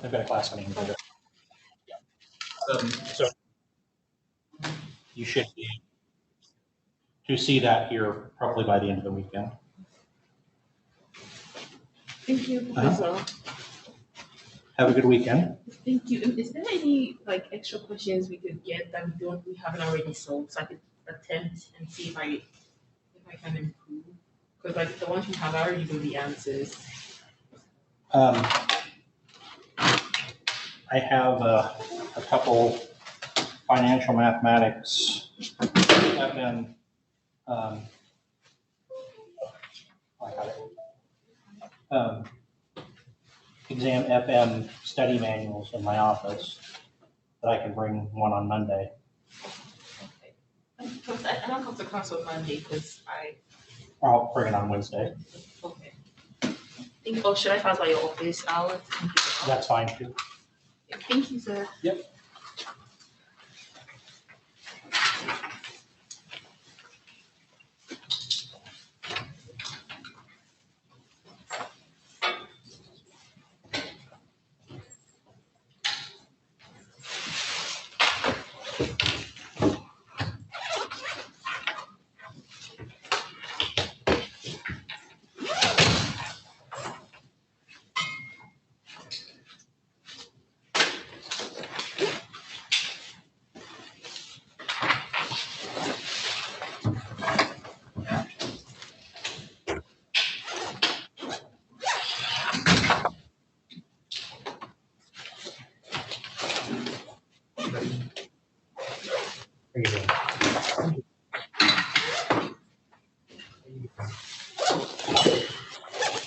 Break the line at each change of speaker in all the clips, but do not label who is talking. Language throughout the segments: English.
I've got a class on English. So you should be to see that here probably by the end of the weekend.
Thank you, Professor.
Have a good weekend.
Thank you. Is there any like extra questions we could get that we haven't already solved, so I could attempt and see if I can improve? Because like the ones we have, I already know the answers.
I have a couple financial mathematics FM. I got it. Exam FM study manuals in my office that I can bring one on Monday.
Okay. I don't come to class on Monday because
I'll bring it on Wednesday.
Okay. Should I pass by your office hours?
That's fine too.
Thank you, sir.
Yep.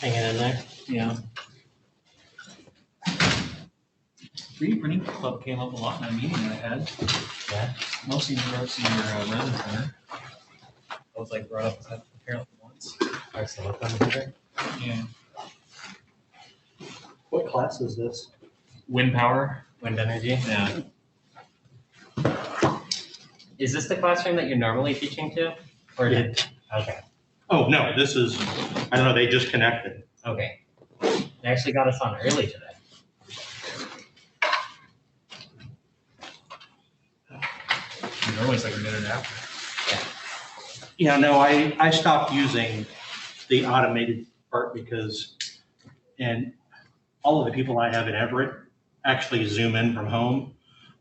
Hanging in there?
Yeah. 3D printing club came up a lot in that meeting that I had.
Yeah.
Mostly in regards to your resin printer. I was like brought up apparently once.
I saw it on here.
Yeah.
What class is this?
Wind power.
Wind energy.
Yeah.
Is this the classroom that you're normally teaching to? Or did, okay.
Oh, no, this is, I don't know, they just connected.
Okay. They actually got us on early today.
Normally it's like a minute after.
Yeah, no, I stopped using the automated part because, and all of the people I have in Everett actually zoom in from home.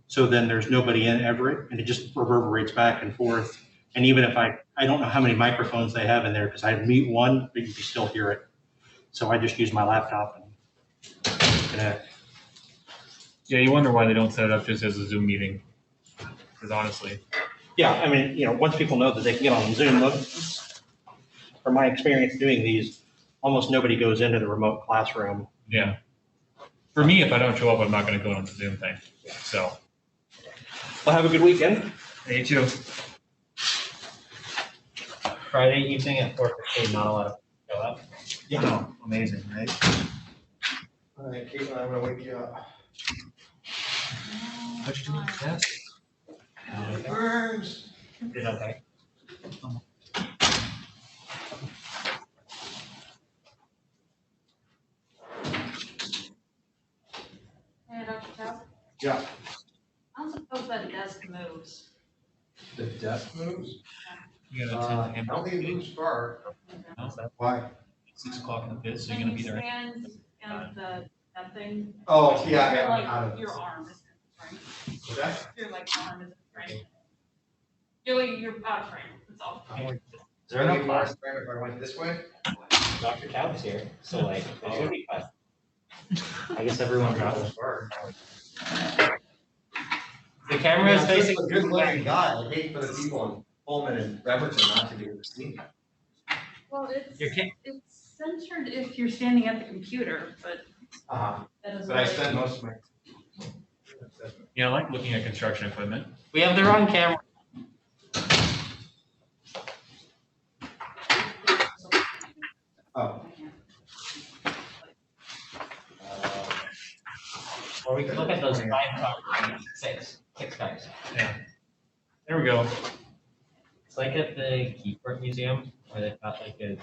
So then there's nobody in Everett and it just reverberates back and forth. And even if I don't know how many microphones they have in there because I mute one, but you can still hear it. So I just use my laptop and connect.
Yeah, you wonder why they don't set it up just as a Zoom meeting. Because honestly.
Yeah, I mean, you know, once people know that they can get on Zoom, from my experience doing these, almost nobody goes into the remote classroom.
Yeah. For me, if I don't show up, I'm not going to go on the Zoom thing. So.
Well, have a good weekend.
Hey, you too.
Friday evening at 4:15, not a lot of people show up.
Yeah. No, amazing, right?
All right, Caitlin, I'm gonna wake you up.
How'd you do with the test?
Burns.
Did okay.
Hey, Dr. Chow.
Yeah.
I don't suppose that desk moves.
The desk moves?
You got to attend the
I
handbook
don't think it
meeting?
moves far.
No?
Why?
6 o'clock in the pit, so you're
When
going to be
you
there.
stand and that thing.
Oh, yeah,
You're
yeah,
like,
out of
your
this.
arm isn't frame.
What's that?
Your like arm isn't frame. You're out of frame, that's all.
Is there no class?
If I went this way?
Dr. Taub's here, so like, it should be fun. I guess everyone got it. The camera is
I'm
facing.
a good looking guy. I hate for the people in Pullman and Bremerton not to be able to see me.
Well,
Your
it's centered if you're standing at the computer, but that doesn't.
But I spend most of my.
Yeah, I like looking at construction equipment.
We have the wrong camera.
Oh.
Or we could look at those 5 cars, 6 cars.
Yeah. There we go.
It's like at the Keyport Museum where they've got like a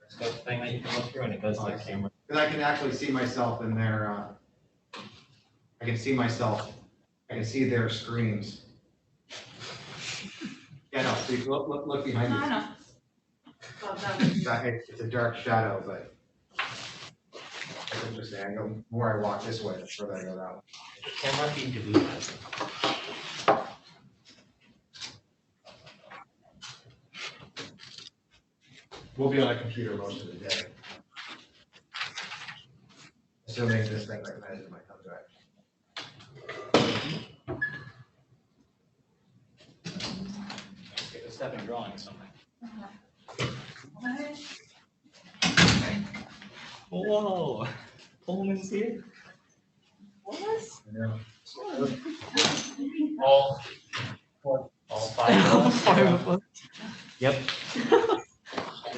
scope thing that you can look through and it goes to the camera.
Because I can actually see myself in their I can see myself, I can see their screens. Yeah, no, see, look behind
No,
you.
I know. Well, that was-
It's a dark shadow, but it's interesting. I go, the more I walk this way, the further I go that way.
Camera feed to do that.
We'll be on a computer most of the day. Assuming this thing recognizes my contract.
Get a step in drawing something. Whoa, Pullman's here.
Yeah.
All five of us. Yep.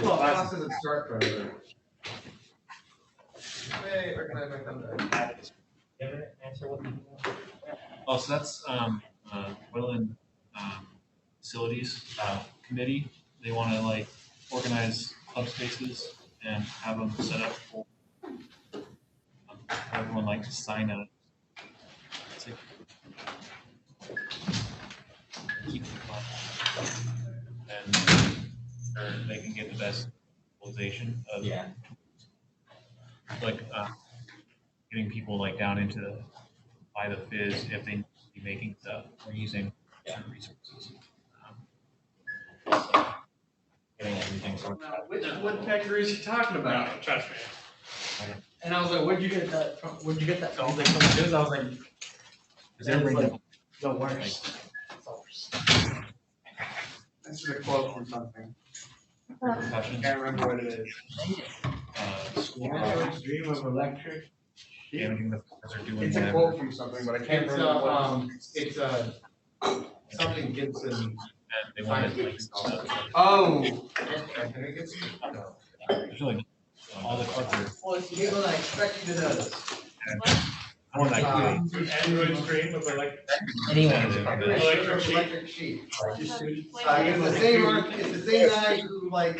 Well, class doesn't start for another. Hey, recognize my contract.
You ever answer what the?
Oh, so that's Woodland Facilities Committee. They want to like organize club spaces and have them set up for everyone like to sign a. It's like, keep it fun. And they can get the best utilization of like getting people like down into by the fizz if they be making stuff or using certain resources.
Getting everything sorted out.
Which woodpecker is he talking about? Trust me. And I was like, where'd you get that from? Where'd you get that from? He's like, from the news. I was like,
Because they're bringing up
the worst. This is a quote from something. I
concussions,
can't remember what it is.
school
Android's dream of electric.
damaging the because they're doing
It's a
whatever.
quote from something, but I can't
It's
remember what.
it's something Gibson.
And they wanted like stuff.
Oh.
Anthony Gibson? No.
There's really all the clubs are.
Well, it's people that expect you to know this.
I don't like
Android's dream of electric.
Anyone.
Electric sheet.
Just
It's the same guy who like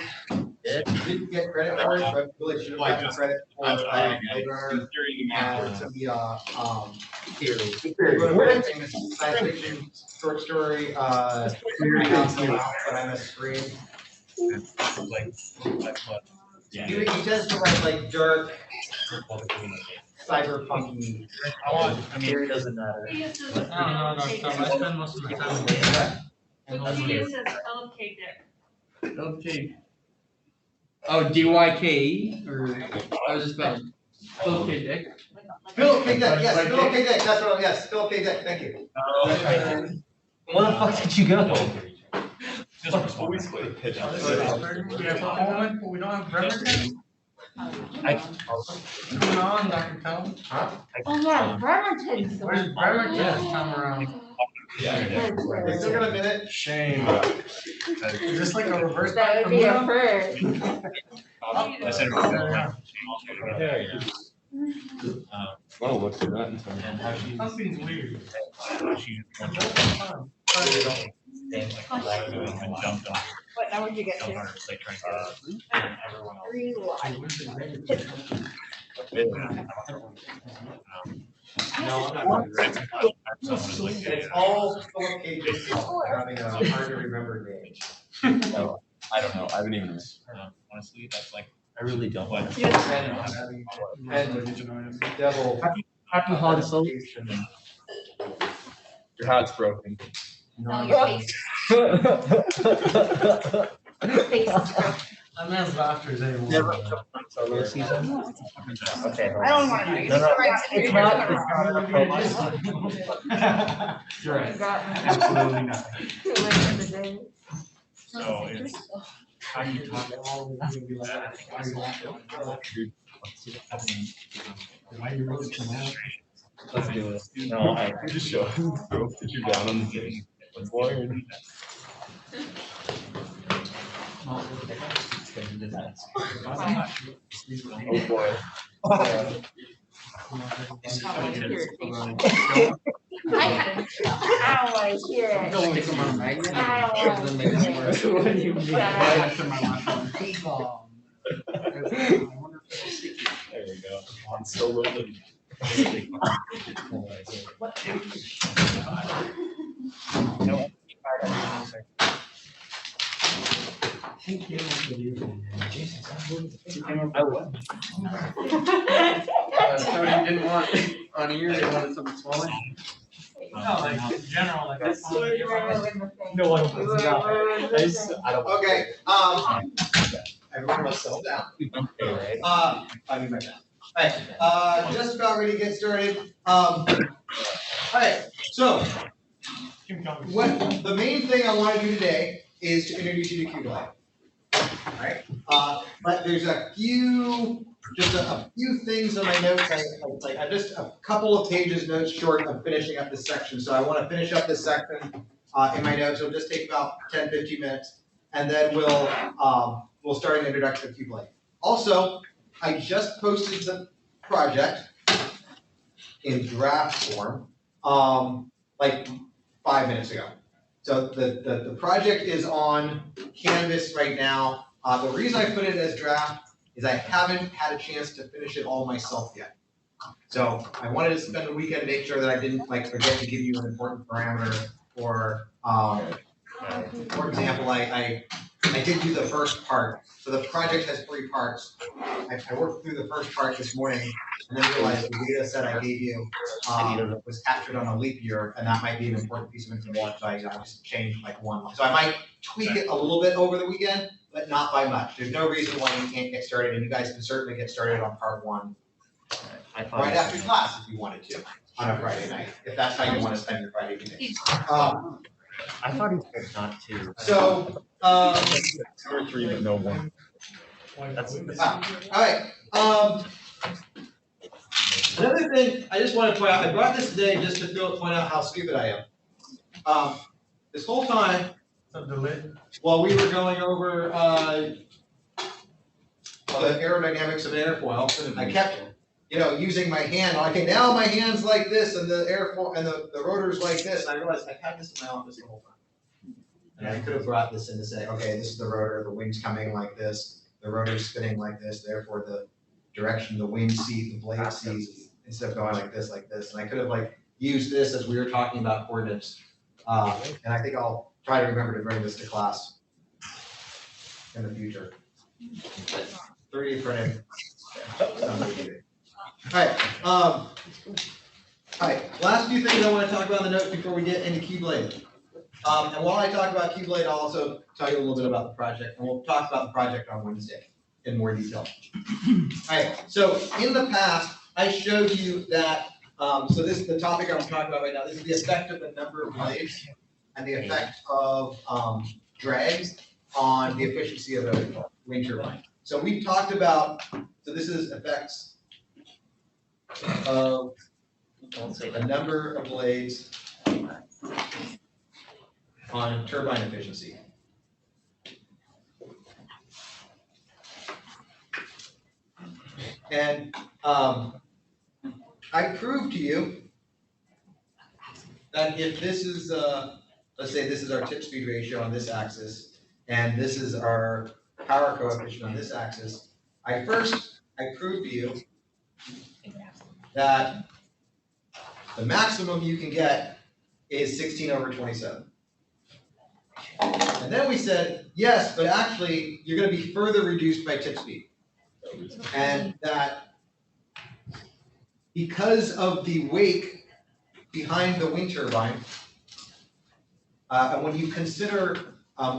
didn't get credit for it, but really should have gotten credit for Blade Runner and the famous science fiction short story, but I'm a screen.
like
He tends to write like dark, cyberpunky.
It doesn't matter.
He uses
No, I spend most of my time with that.
He uses LK there.
Okay. Oh, DYKE or I was just about Philip K. Dick.
Philip K. Dick, yes, Philip K. Dick, that's what, yes, Philip K. Dick, thank you.
Where the fuck did you go?
just
We have Coleman, but we don't have Bremerton. Coming on, Dr. Tell.
Huh?
Oh yeah, Bremerton's the
Where's
one.
Bremerton this time around?
We still got a minute.
Shame. Is this like a reverse?
That would be a
Bermuda?
first.
I said
Oh, what's that?
and how she
Something's weird.
she
Question.
and jumped on
What number did you get
jumped
to?
on her plate trying to get everyone else.
3
No, I'm not gonna do that.
Someone is like,
It's all Philip K. Dick having a hard to remember name.
No, I don't know. I haven't even.
honestly, that's like
I really don't.
what
And devil.
Happy Han Solo.
Your hat's broken.
No, your face. Face is broken.
I'm not laughter anymore.
Never Solo season. Okay.
I don't want to know.
No, no,
It's
not.
Right.
Absolutely
not.
Too late in the day.
So it's how you talk
Why you really come out?
Let's do it. No, I
Just show put you down on the board. Oh boy.
I don't want to hear it.
Don't come on, Magnet.
I don't want to hear it.
What do you mean?
Shut up.
There you go. On solo.
So you didn't want on ears, you wanted something smaller?
No, like in general, like this one.
No
one
was not.
Okay, everyone will settle down. I mean, right now. Alright, just about ready to get started. Alright, so what the main thing I want to do today is to introduce you to Qblade. Alright, but there's a few things on my notes. I'm just a couple of pages notes short of finishing up this section. So I want to finish up this section in my notes. It'll just take about 10-15 minutes, and then we'll start an introduction to Qblade. Also, I just posted the project in draft form like 5 minutes ago. So the project is on Canvas right now. The reason I put it as draft is I haven't had a chance to finish it all myself yet. So I wanted to spend the weekend to make sure that I didn't forget to give you an important parameter, or for example, I did do the first part. So the project has 3 parts. I worked through the first part this morning and then realized the data set I gave you was captured on a leap year, and that might be an important piece of information. So I just changed one. So I might tweak it a little bit over the weekend, but not by much. There's no reason why you can't get started, and you guys can certainly get started on part 1 right after class if you wanted to on a Friday night, if that's how you want to spend your Friday evening.
I thought he said not to.
So,
2 or 3, but no 1.
all right. Another thing I just want to point out, I brought this today just to point out how stupid I am. This whole time, while we were going over the aerodynamics of an airfoil, I kept, using my hand. Okay, now my hand's like this, and the airfoil and the rotor's like this. And I realized I've had this in my office the whole time. And I could have brought this in to say, okay, this is the rotor, the wing's coming like this, the rotor's spinning like this, therefore the direction the wind sees, the blade sees, instead of going like this. And I could have used this as we were talking about coordinates. And I think I'll try to remember to bring this to class in the future. 3D printing. All right, last few things I want to talk about in the notes before we get into Qblade. And while I talk about Qblade, I'll also tell you a little bit about the project, and we'll talk about the project on Wednesday in more detail. All right, so in the past, I showed you that, so this is the topic I'm talking about right now. This is the effect of the number of blades and the effect of drags on the efficiency of a wind turbine. So we've talked about, so this is effects of a number of blades on turbine efficiency. And I proved to you that if this is, let's say this is our tip speed ratio on this axis, and this is our power coefficient on this axis, I proved to you that the maximum you can get is 16/27. And then we said, yes, but actually you're going to be further reduced by tip speed. And that because of the wake behind the wind turbine, and when you consider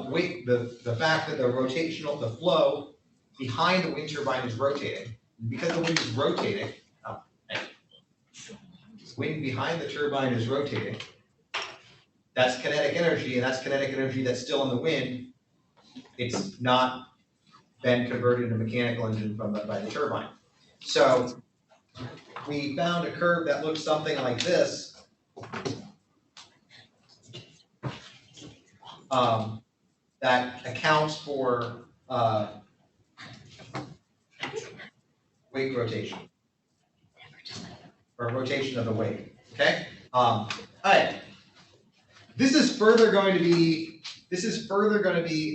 wake, the fact that the flow behind the wind turbine is rotating, because the wind is rotating, wind behind the turbine is rotating, that's kinetic energy, and that's kinetic energy that's still in the wind. It's not been converted into mechanical engine by the turbine. So we found a curve that looks something like this. That accounts for wake rotation, or rotation of the wake. Okay. All right. This is further going to be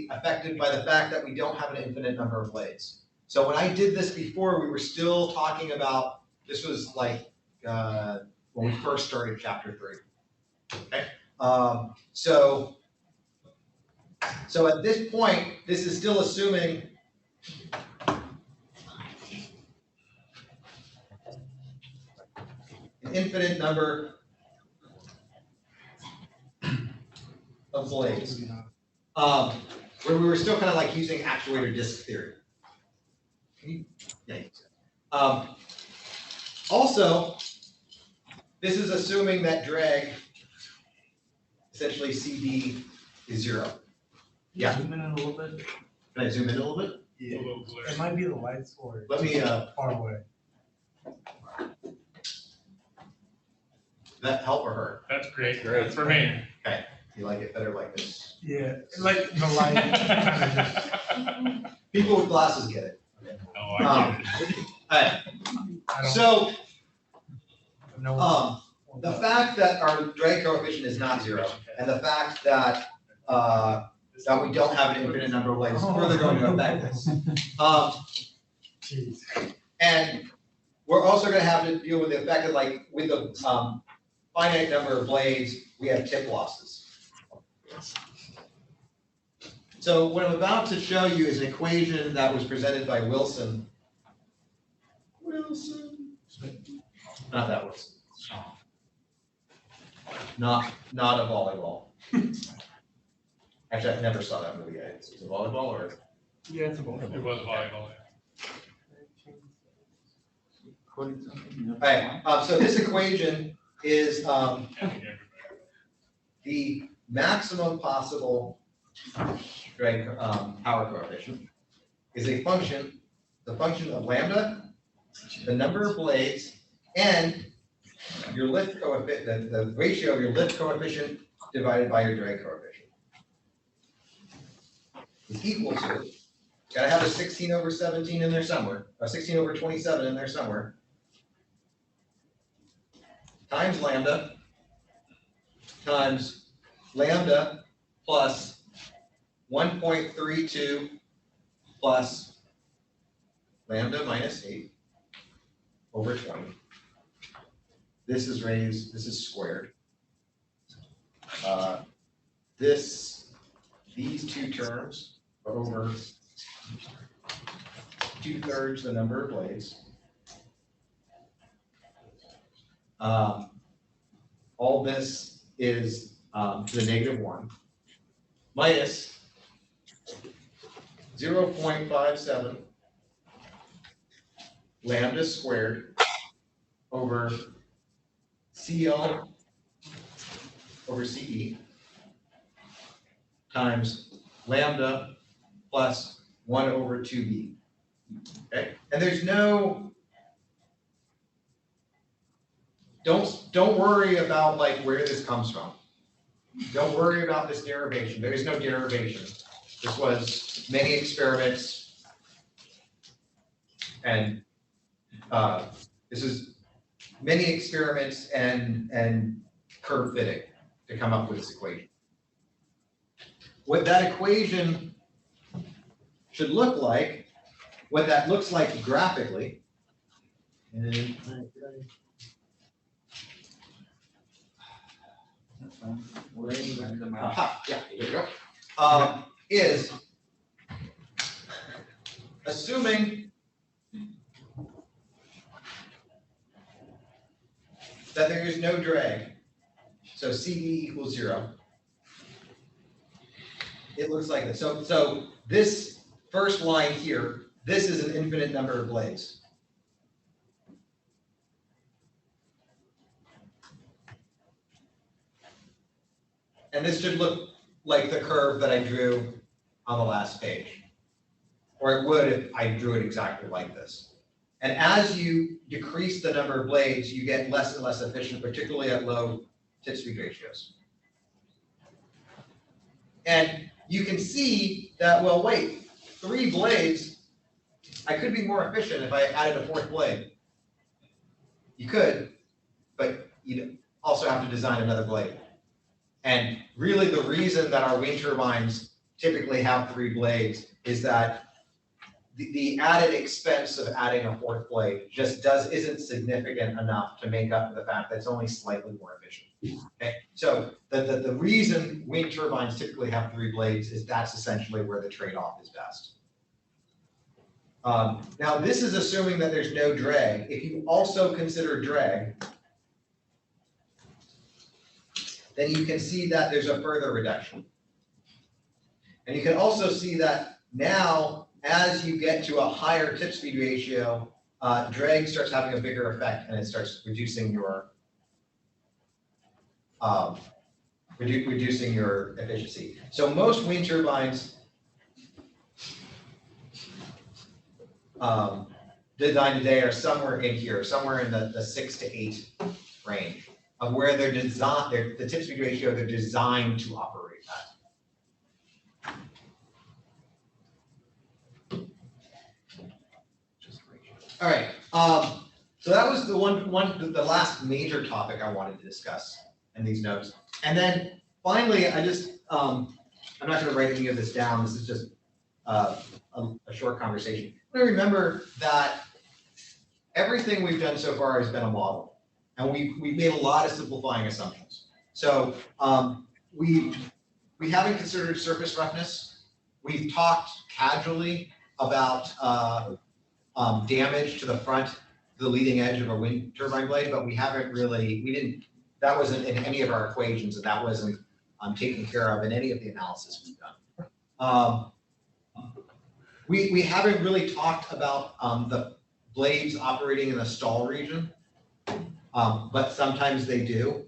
affected by the fact that we don't have an infinite number of blades. So when I did this before, we were still talking about, this was like when we first started chapter 3. Okay, so at this point, this is still assuming an infinite number of blades. Where we were still kind of like using actuator disk theory. Also, this is assuming that drag, essentially CD, is 0. Yeah.
Zoom in a little bit.
Can I zoom in a little bit?
Yeah. It might be the lights or
Let me,
far away.
that help or hurt?
That's great. That's for me.
Okay. You like it better like this?
Yeah, like the light kind of just.
People with glasses get it.
Oh, I get it.
Alright,
I don't
so,
know.
the fact that our drag coefficient is not 0, and the fact that, that we don't have an infinite number of blades is further going to affect this.
Jeez.
And we're also gonna have to deal with the fact that, like, with the, finite number of blades, we have tip losses. So what I'm about to show you is an equation that was presented by Wilson. Not that Wilson. Not a volleyball. Actually, I never saw that movie. It's a volleyball or?
Yeah, it's a ball.
It was volleyball.
Alright, so this equation is the maximum possible drag power coefficient is a function, the function of lambda, the number of blades, and your lift coefficient, the ratio of your lift coefficient divided by your drag coefficient. Is equal to, gotta have a 16/17 in there somewhere, a 16/27 in there somewhere, times lambda plus 1.32 plus lambda minus 8 over 20. This is squared. These two terms are over 2/3 the number of blades. All this is to the -1 minus 0.57 lambda squared over CL over CE times lambda plus 1/2b. Okay, and there's no, don't worry about like where this comes from. Don't worry about this derivation. There is no derivation. This was many experiments, and this is many experiments and curve fitting to come up with this equation. What that equation should look like, what that looks like graphically, and yeah, here we go. Is assuming that there is no drag, so CD equals 0. It looks like this. So this first line here, this is an infinite number of blades. And this should look like the curve that I drew on the last page. Or it would if I drew it exactly like this. And as you decrease the number of blades, you get less and less efficient, particularly at low tip speed ratios. And you can see that, well, wait, 3 blades, I could be more efficient if I added a 4th blade. You could, but you also have to design another blade. And really the reason that our wind turbines typically have 3 blades is that the added expense of adding a fourth blade just isn't significant enough to make up for the fact that it's only slightly more efficient. Okay, so the reason wind turbines typically have 3 blades is that's essentially where the trade-off is best. Now this is assuming that there's no drag. If you also consider drag, then you can see that there's a further reduction. And you can also see that now, as you get to a higher tip speed ratio, drag starts having a bigger effect and it starts reducing your reducing your efficiency. So most wind turbines designed today are somewhere in here, somewhere in the 6 to 8 range of where they're designed, the tip speed ratio they're designed to operate at. All right, so that was the the last major topic I wanted to discuss in these notes. And then finally, I'm not going to write any of this down. This is just a short conversation. I remember that everything we've done so far has been a model, and we've made a lot of simplifying assumptions. So we haven't considered surface roughness. We've talked casually about damage to the front, the leading edge of a wind turbine blade, but we haven't really, that wasn't in any of our equations, and that wasn't taken care of in any of the analysis we've done. We haven't really talked about the blades operating in a stall region, but sometimes they do.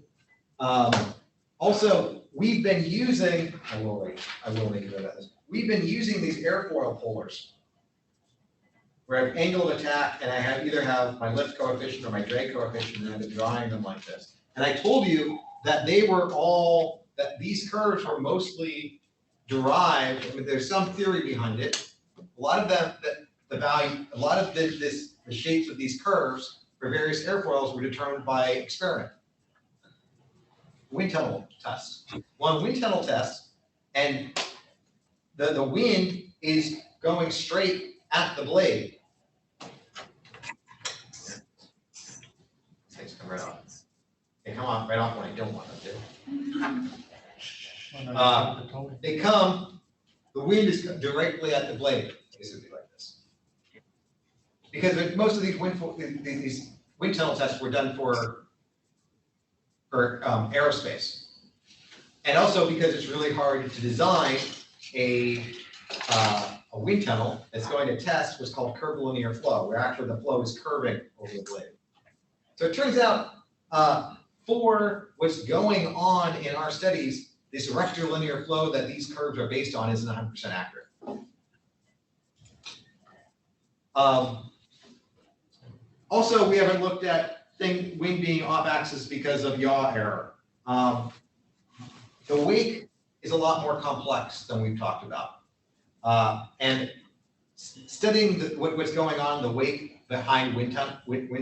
Also, we've been using, I will make a note of this. We've been using these airfoil pullers where I have angle of attack and I either have my lift coefficient or my drag coefficient, and I've been drawing them like this. And I told you that that these curves were mostly derived. I mean, there's some theory behind it. A lot of the shapes of these curves for various airfoils were determined by experiment. Wind tunnel test. One wind tunnel test, and the wind is going straight at the blade. Things come right off. They come off right off when I don't want them to. They come, the wind is directly at the blade, basically like this. Because most of these wind tunnel tests were done for aerospace. And also because it's really hard to design a wind tunnel that's going to test what's called curvilinear flow, where actually the flow is curving over the blade. So it turns out for what's going on in our studies, this rectilinear flow that these curves are based on isn't 100% accurate. Also, we haven't looked at wind being off axis because of yaw error. The wake is a lot more complex than we've talked about. And studying what's going on in the wake behind wind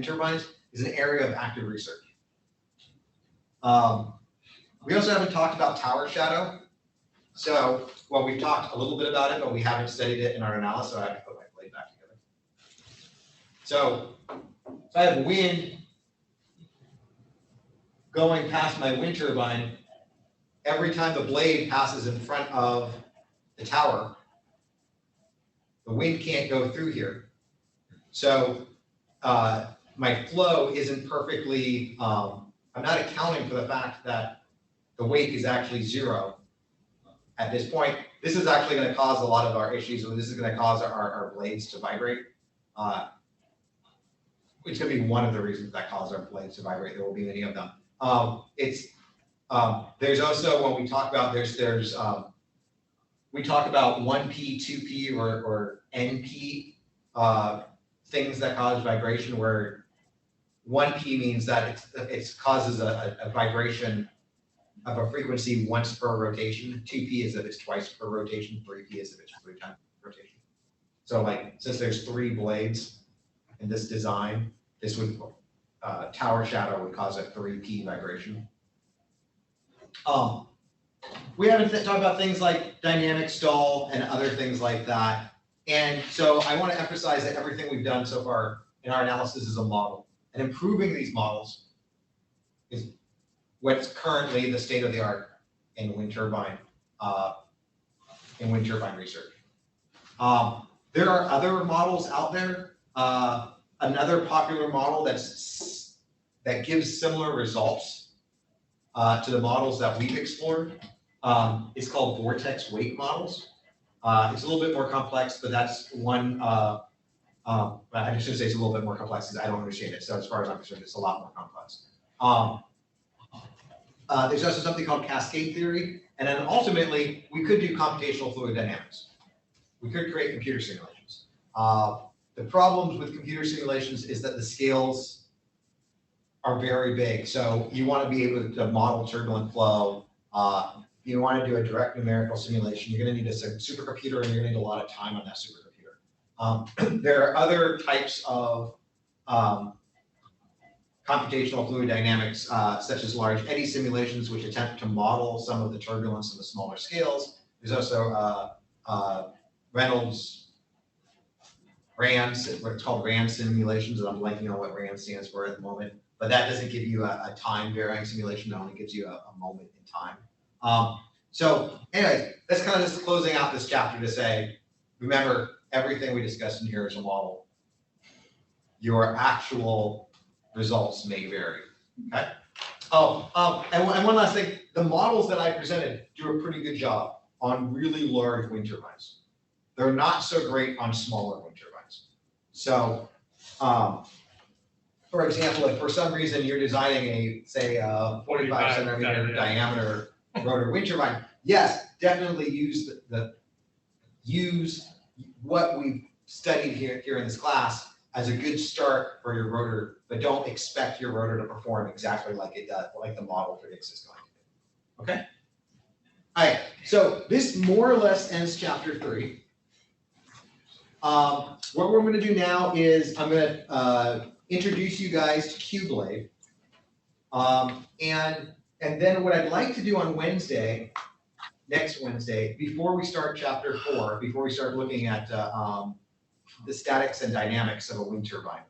turbines is an area of active research. We also haven't talked about tower shadow. So, well, we've talked a little bit about it, but we haven't studied it in our analysis, so I have to put my blade back together. So I have wind going past my wind turbine. Every time the blade passes in front of the tower, the wind can't go through here. So my flow isn't perfectly, I'm not accounting for the fact that the wake is actually 0 at this point. This is actually going to cause a lot of our issues. This is going to cause our blades to vibrate. It's going to be one of the reasons that cause our blades to vibrate. There will be many of them. There's also, when we talk about we talk about 1P, 2P, or NP things that cause vibration, where 1P means that it causes a vibration of a frequency once per rotation. 2P is if it's twice per rotation. 3P is if it's 3 times per rotation. So like, since there's 3 blades in this design, this would, tower shadow would cause a 3P vibration. We haven't talked about things like dynamic stall and other things like that. And so I want to emphasize that everything we've done so far in our analysis is a model. And improving these models is what's currently the state of the art in wind turbine research. There are other models out there. Another popular model that gives similar results to the models that we've explored is called vortex weight models. It's a little bit more complex, but that's one. I should say it's a little bit more complex because I don't understand it. So as far as I'm concerned, it's a lot more complex. There's also something called cascade theory, and then ultimately we could do computational fluid dynamics. We could create computer simulations. The problems with computer simulations is that the scales are very big. So you want to be able to model turbulent flow. You want to do a direct numerical simulation. You're going to need a supercomputer, and you're going to need a lot of time on that supercomputer. There are other types of computational fluid dynamics, such as large eddy simulations, which attempt to model some of the turbulence in the smaller scales. There's also Reynolds, RAND, what it's called RAND simulations, and I'm blanking on what RAND stands for at the moment. But that doesn't give you a time-varying simulation. It only gives you a moment in time. So anyway, that's kind of just closing out this chapter to say, remember, everything we discussed in here is a model. Your actual results may vary, okay? And one last thing, the models that I presented do a pretty good job on really large wind turbines. They're not so great on smaller wind turbines. So, for example, if for some reason you're designing a 45 centimeter diameter rotor wind turbine, yes, definitely use use what we've studied here in this class as a good start for your rotor, but don't expect your rotor to perform exactly like it does, like the model predicts it's going to do. Okay? All right, so this more or less ends chapter 3. What we're going to do now is I'm going to introduce you guys to Q-Blade. And then what I'd like to do on Wednesday, next Wednesday, before we start chapter 4, before we start looking at the statics and dynamics of a wind turbine,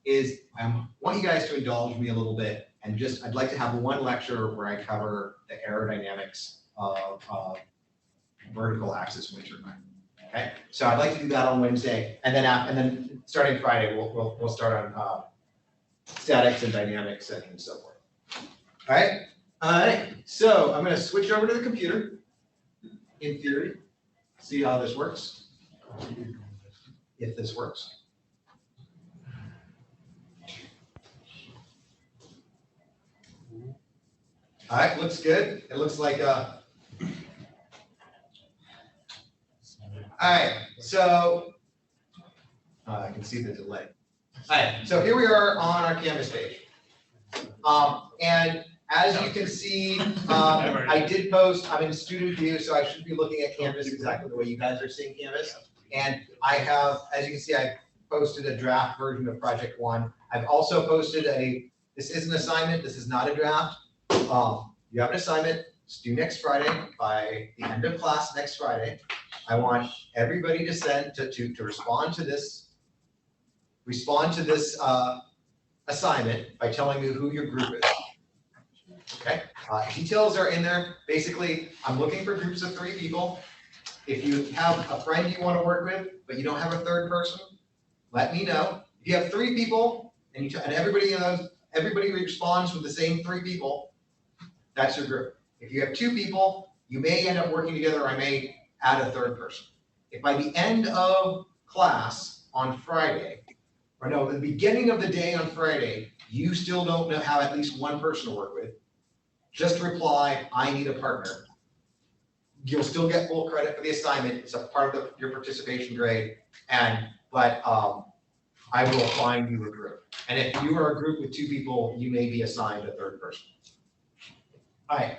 is I want you guys to indulge me a little bit, and I'd like to have one lecture where I cover the aerodynamics of vertical axis wind turbine. Okay, so I'd like to do that on Wednesday, and then starting Friday, we'll start on statics and dynamics and so forth. All right. So I'm going to switch over to the computer. In theory, see how this works. If this works. All right, looks good. It looks like all right, so I can see the delay. All right, so here we are on our Canvas page. And as you can see, I did post, I'm in student view, so I should be looking at Canvas exactly the way you guys are seeing Canvas. And I have, as you can see, I posted a draft version of Project 1. I've also posted this is an assignment, this is not a draft. You have an assignment, it's due next Friday, by the end of class next Friday. I want everybody to to respond to this assignment by telling me who your group is. Okay, details are in there. Basically, I'm looking for groups of 3 people. If you have a friend you want to work with, but you don't have a third person, let me know. If you have 3 people and everybody responds with the same 3 people, that's your group. If you have 2 people, you may end up working together, or I may add a third person. If by the end of class on Friday, or no, the beginning of the day on Friday, you still don't have at least 1 person to work with, just reply, I need a partner. You'll still get full credit for the assignment. It's a part of your participation grade, but I will find you a group. And if you are a group with 2 people, you may be assigned a third person. All right.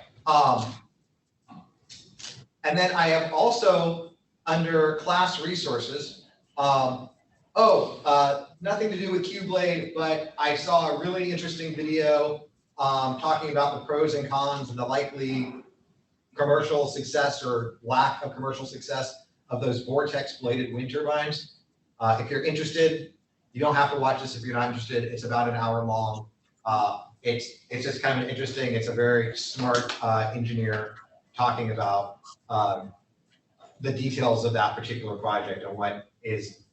And then I have also, under class resources, nothing to do with Q-Blade, but I saw a really interesting video talking about the pros and cons and the likely commercial success or lack of commercial success of those vortex bladed wind turbines. If you're interested, you don't have to watch this if you're not interested. It's about an hour long. It's just kind of interesting. It's a very smart engineer talking about the details of that particular project and what is,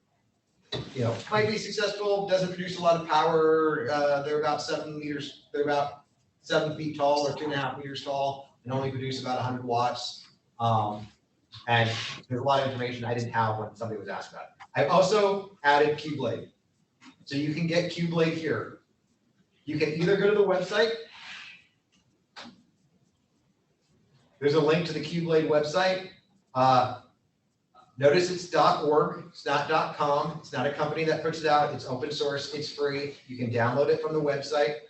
might be successful, doesn't produce a lot of power. They're about 7 meters, they're about 7 feet tall or 2.5 meters tall and only produce about 100 watts. And there's a lot of information I didn't have when somebody was asked about it. I've also added QBlade. So you can get QBlade here. You can either go to the website. There's a link to the QBlade website. Notice it's .org, it's not .com. It's not a company that puts it out. It's open source, it's free. You can download it from the website.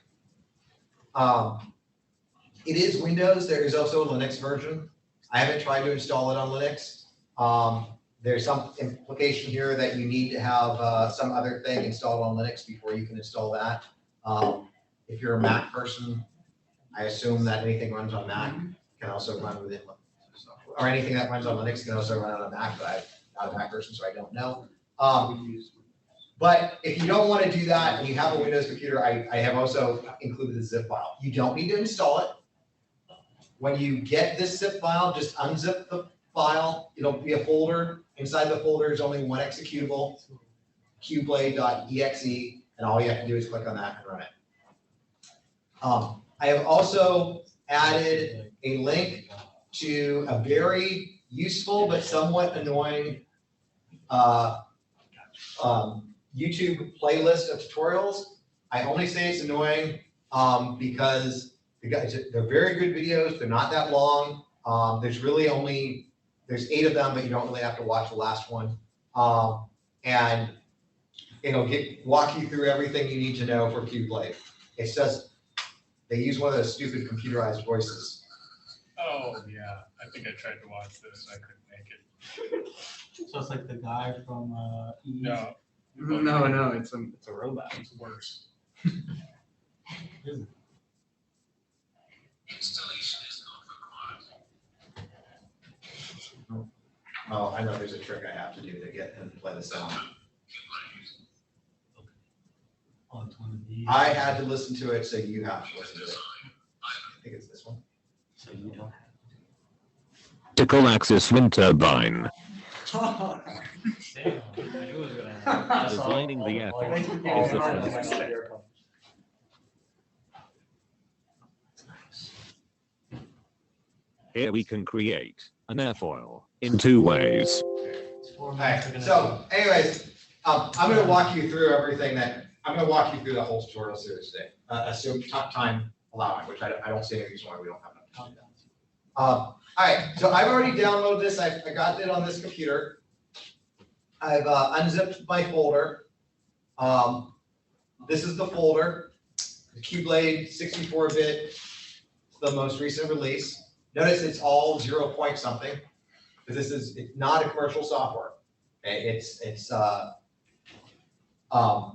It is Windows. There is also a Linux version. I haven't tried to install it on Linux. There's some implication here that you need to have some other thing installed on Linux before you can install that. If you're a Mac person, I assume that anything runs on Mac can also run within, or anything that runs on Linux can also run on a Mac, but I'm not a Mac person, so I don't know. But if you don't want to do that and you have a Windows computer, I have also included the zip file. You don't need to install it. When you get this zip file, just unzip the file. It'll be a folder. Inside the folder is only one executable, qblade.exe, and all you have to do is click on that and run it. I have also added a link to a very useful but somewhat annoying YouTube playlist of tutorials. I only say it's annoying because they're very good videos. They're not that long. There's 8 of them, but you don't really have to watch the last one. And it'll walk you through everything you need to know for QBlade. It's just, they use one of those stupid computerized voices.
Oh, yeah. I think I tried to watch this. I couldn't make it.
So it's like the guy from
No.
No, it's a robot.
It's worse.
Oh, I know there's a trick I have to do to get him to play the sound. I had to listen to it, so you have to listen to it. I think it's this one.
So you don't have
Vertical axis wind turbine. Designing the effect is the first step. Here we can create an airfoil in 2 ways.
Alright, so anyways, I'm going to walk you through I'm going to walk you through the whole tutorial series today, assume time allowing, which I don't see any reason why we don't have enough time. Alright, so I've already downloaded this. I got it on this computer. I've unzipped my folder. This is the folder, the QBlade 64-bit, the most recent release. Notice it's all 0 point something, because it's not a commercial software. Okay?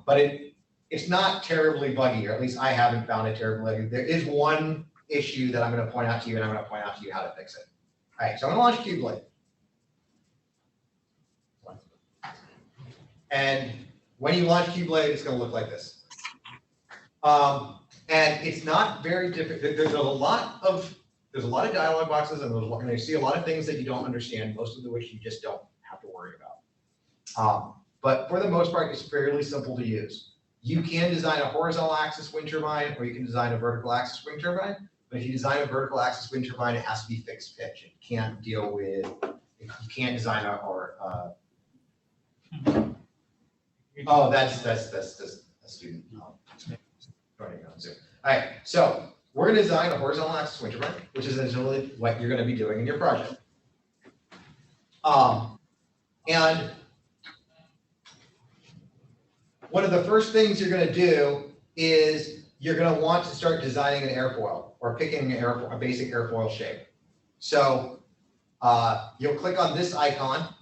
But it's not terribly buggy, or at least I haven't found it terribly buggy. There is one issue that I'm going to point out to you, and I'm going to point out to you how to fix it. All right, so I'm going to launch QBlade. And when you launch QBlade, it's going to look like this. And it's not very difficult. There's a lot of dialog boxes, and you see a lot of things that you don't understand, most of which you just don't have to worry about. But for the most part, it's fairly simple to use. You can design a horizontal axis wind turbine, or you can design a vertical axis wind turbine. But if you design a vertical axis wind turbine, it has to be fixed pitch. It can't deal with, you can't design oh, that's a student. Joining on Zoom. All right, so we're going to design a horizontal axis wind turbine, which is essentially what you're going to be doing in your project. And one of the first things you're going to do is you're going to want to start designing an airfoil, or picking a basic airfoil shape. So you'll click on this icon,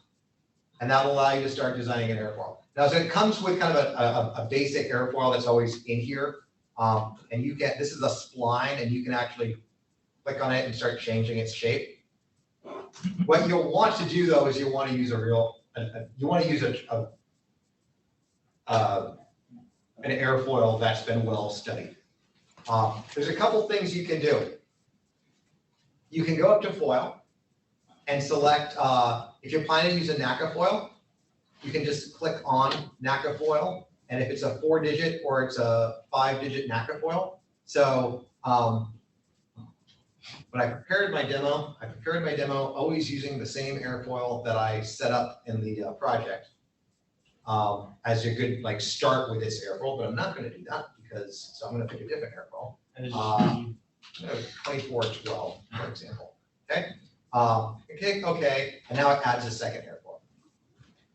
and that'll allow you to start designing an airfoil. Now, so it comes with kind of a basic airfoil that's always in here. And this is a spline, and you can actually click on it and start changing its shape. What you'll want to do though is you want to use a real, you want to use an airfoil that's been well studied. There's a couple things you can do. You can go up to foil and select, if you're planning to use a NACA foil, you can just click on NACA foil, and if it's a 4-digit or it's a 5-digit NACA foil. So when I prepared my demo always using the same airfoil that I set up in the project as a good like start with this airfoil, but I'm not going to do that because, so I'm going to pick a different airfoil. 2412, for example. Okay. Okay, and now it adds a second airfoil.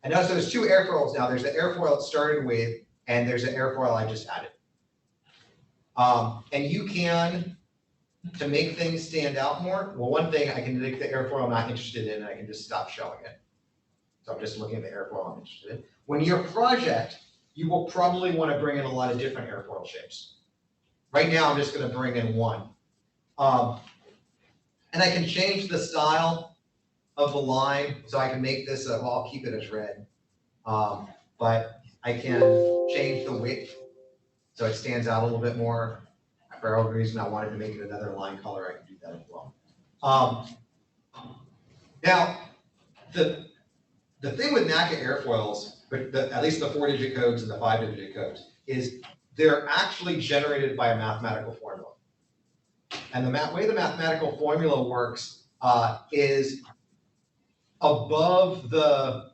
And notice there's two airfoils now. There's the airfoil it started with, and there's an airfoil I just added. And you can, to make things stand out more, well, one thing I can take the airfoil I'm not interested in, and I can just stop showing it. So I'm just looking at the airfoil I'm interested in. When your project, you will probably want to bring in a lot of different airfoil shapes. Right now, I'm just going to bring in one. And I can change the style of the line, so I can make this, well, I'll keep it as red. But I can change the width so it stands out a little bit more. For whatever reason, I wanted to make it another line color, I can do that as well. Now, the thing with NACA airfoils, but at least the 4-digit codes and the 5-digit codes, is they're actually generated by a mathematical formula. And the way the mathematical formula works is above the,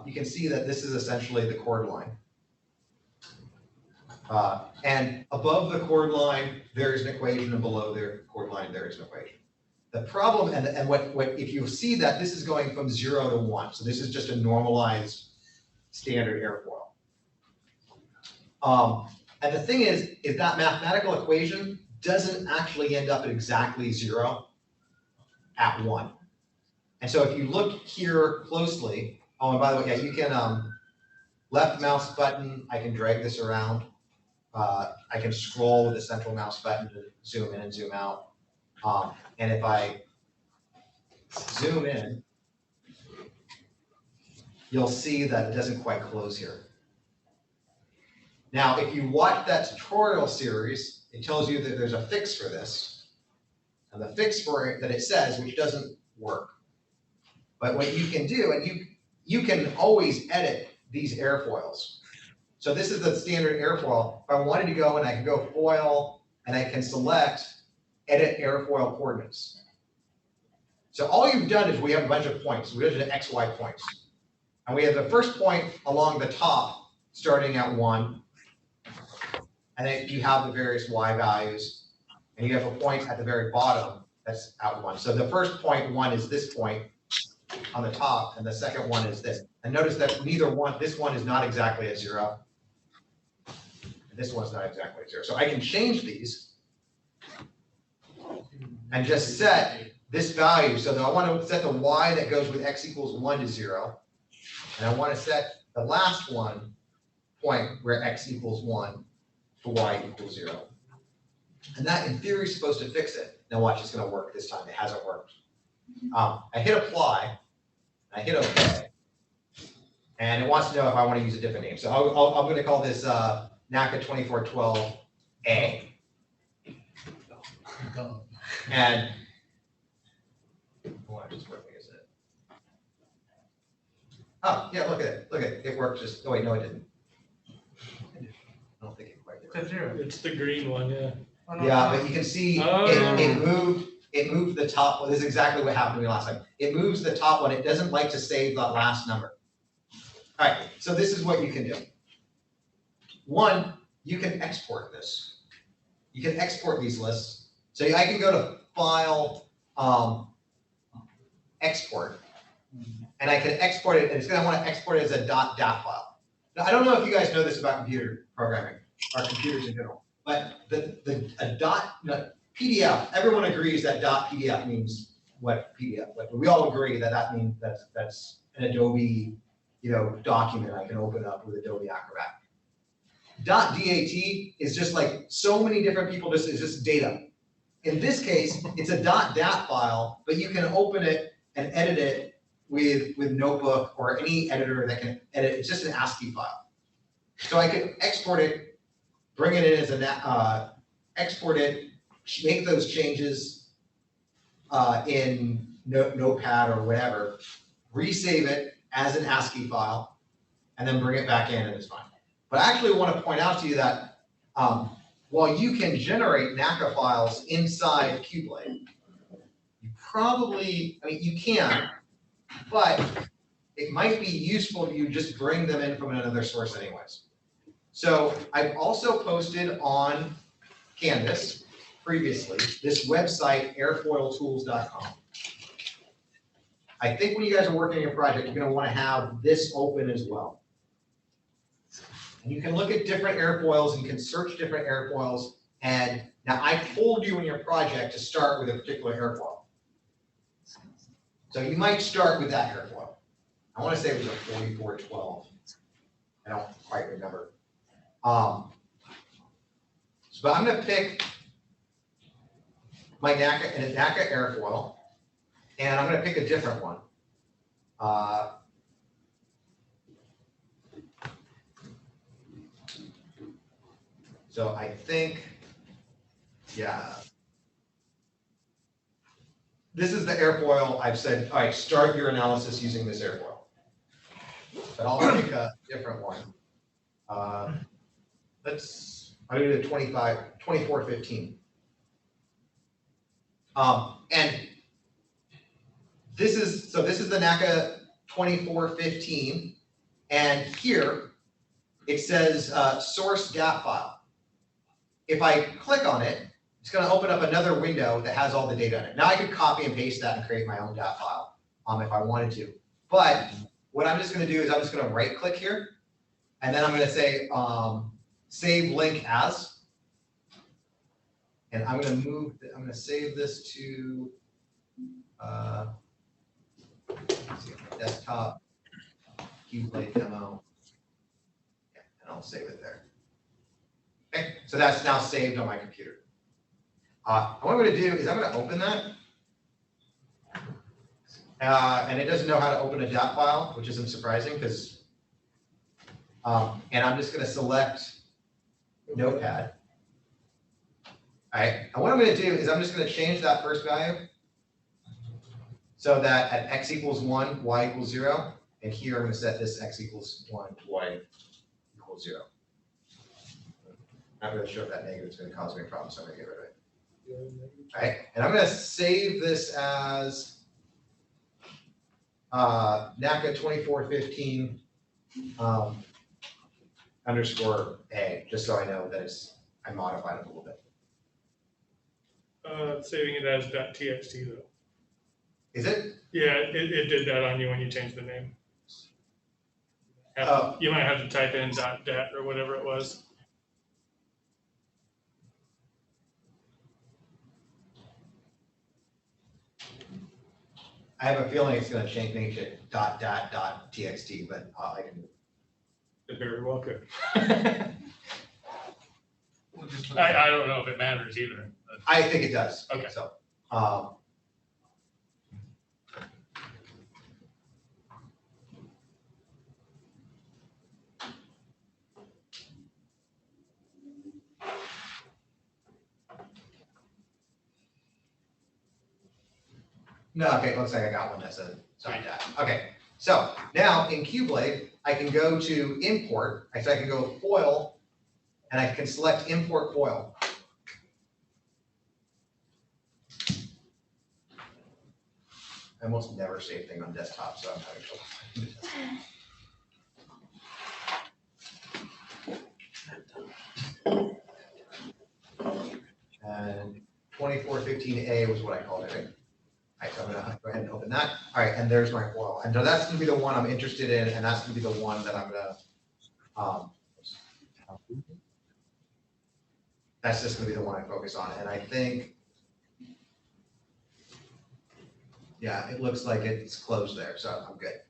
you can see that this is essentially the chord line. And above the chord line, there is an equation, and below the chord line, there is an equation. The problem, and what if you see that this is going from 0 to 1, so this is just a normalized standard airfoil. And the thing is that mathematical equation doesn't actually end up at exactly 0 at 1. And so if you look here closely, oh, and by the way, yeah, you can left mouse button, I can drag this around. I can scroll with the central mouse button to zoom in and zoom out. And if I zoom in, you'll see that it doesn't quite close here. Now, if you watch that tutorial series, it tells you that there's a fix for this. And the fix for it that it says, which doesn't work. But what you can do, and you can always edit these airfoils. So this is the standard airfoil. If I wanted to go and I can go foil and I can select edit airfoil coordinates. So all you've done is we have a bunch of points. We have the XY points. And we have the first point along the top starting at 1. And then you have the various Y values. And you have a point at the very bottom that's at 1. So the first point 1 is this point on the top, and the second one is this. And notice that neither one, this one is not exactly at 0. And this one's not exactly at 0. So I can change these and just set this value. So that I want to set the Y that goes with X equals 1 to 0. And I want to set the last one point where X equals 1 to Y equals 0. And that in theory is supposed to fix it. Now watch, it's going to work this time. It hasn't worked. I hit apply, I hit OK, and it wants to know if I want to use a different name. So I'm going to call this NACA 2412A. And oh, just working, is it? Oh, yeah, look at it. Look at it. It worked just, oh wait, no, it didn't. I don't think it quite worked.
It's the green one, yeah.
Yeah, but you can see it moved the top. Well, this is exactly what happened to me last time. It moves the top one. It doesn't like to save that last number. All right, so this is what you can do. One, you can export this. You can export these lists. So I can go to File, Export, and I can export it, and it's going to want to export it as a .dat file. Now, I don't know if you guys know this about computer programming, or computers in general, but PDF, everyone agrees that .pdf means what PDF, like we all agree that that means that's an Adobe, document I can open up with Adobe Acrobat. .dat is just like so many different people, it's just data. in this case, it's a .dat file, but you can open it and edit it with Notebook or any editor that can edit. It's just an ASCII file. So I could export it, bring it in as export it, make those changes in Notepad or whatever, resave it as an ASCII file, and then bring it back in and it's fine. But I actually want to point out to you that while you can generate NACA files inside QBlade, you probably, I mean, you can, but it might be useful if you just bring them in from another source anyways. So I've also posted on Canvas previously this website, airfoiltools.com. I think when you guys are working on your project, you're going to want to have this open as well. And you can look at different airfoils and you can search different airfoils. And now I told you in your project to start with a particular airfoil. So you might start with that airfoil. I want to say it was a 4412. I don't quite remember. But I'm going to pick my NACA airfoil, and I'm going to pick a different one. So I think, yeah, this is the airfoil. I've said, all right, start your analysis using this airfoil. But I'll pick a different one. I'm going to do the 2415. And this is the NACA 2415. And here it says source DAT file. If I click on it, it's going to open up another window that has all the data in it. Now I could copy and paste that and create my own DAT file if I wanted to. But what I'm just going to do is I'm just going to right click here. And then I'm going to say save link as. And I'm going to save this to desktop, QBlade demo. Yeah, and I'll save it there. Okay, so that's now saved on my computer. What I'm going to do is I'm going to open that. And it doesn't know how to open a DAT file, which isn't surprising because, and I'm just going to select Notepad. All right, and what I'm going to do is I'm just going to change that first value so that at x equals 1, y equals 0. And here I'm going to set this x equals 1, y equals 0. I'm not really sure if that negative is going to cause me a problem, so I'm going to get rid of it. All right, and I'm going to save this as NACA 2415 underscore A, just so I know that I modified it a little bit.
Saving it as .txt though.
Is it?
Yeah, it did that on you when you changed the name.
Oh.
You might have to type in .dat or whatever it was.
I have a feeling it's going to make it .dat.txt, but I can.
It very well could. I don't know if it matters either.
I think it does.
Okay.
So, no, okay, it looks like I got one that's a .dat. Okay, so now in QBlade, I can go to import. So I can go foil, and I can select import foil. I almost never save things on desktop, so I'm having trouble. And 2415A was what I called it. Right? All right, so I'm gonna go ahead and open that. All right, and there's my foil. And so that's gonna be the one I'm interested in, and that's gonna be the one that I'm gonna, that's just gonna be the one I focus on. And I think, yeah, it looks like it's closed there, so I'm good.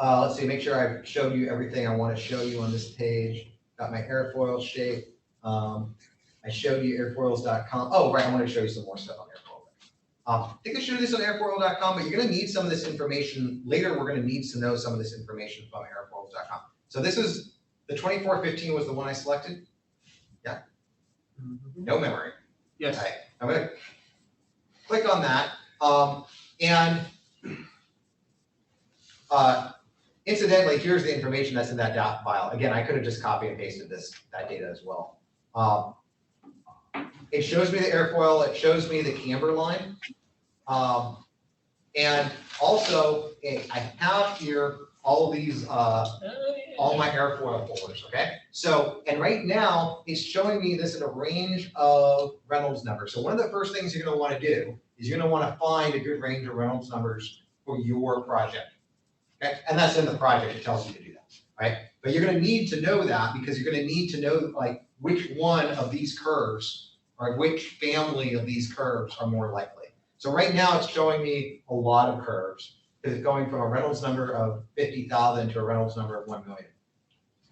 Let's see, make sure I've showed you everything I want to show you on this page. Got my airfoil shape. I I showed you airfoils.com. Oh, right, I want to show you some more stuff on airfoil. I think I showed this on airfoil.com, but you're going to need some of this information. Later, we're going to need to know some of this information from airfoils.com. So this is, the 2415 was the one I selected? Yeah? No memory.
Yes.
Okay. I'm going to click on that. Incidentally, here's the information that's in that dot file. Again, I could have just copy and pasted that data as well. It shows me the airfoil, it shows me the camber line. And also, I have here all these, all my airfoil folders, okay? So, and right now, it's showing me this in a range of Reynolds numbers. So one of the first things you're gonna wanna do is you're gonna wanna find a good range of Reynolds numbers for your project. Okay, and that's in the project, it tells you to do that, right? But you're gonna need to know that because you're gonna need to know like which one of these curves or which family of these curves are more likely. So right now it's showing me a lot of curves because it's going from a Reynolds number of 50,000 to a Reynolds number of 1 million.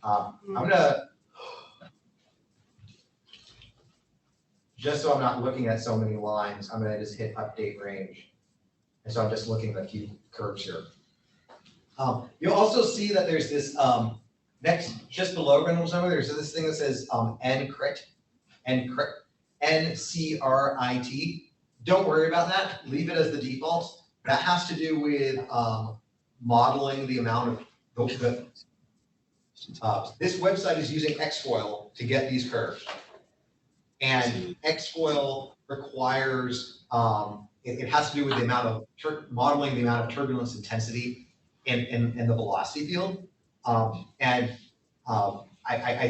I'm gonna, just so I'm not looking at so many lines, I'm gonna just hit update range. And so I'm just looking at a few curves here. You'll also see that there's this, next, just below Reynolds number, there's this thing that says NCRIT, N-C-R-I-T. Don't worry about that, leave it as the default. That has to do with modeling the amount of, this website is using Xfoil to get these curves. And Xfoil requires, it has to do with the amount of, modeling the amount of turbulence intensity in the velocity field. I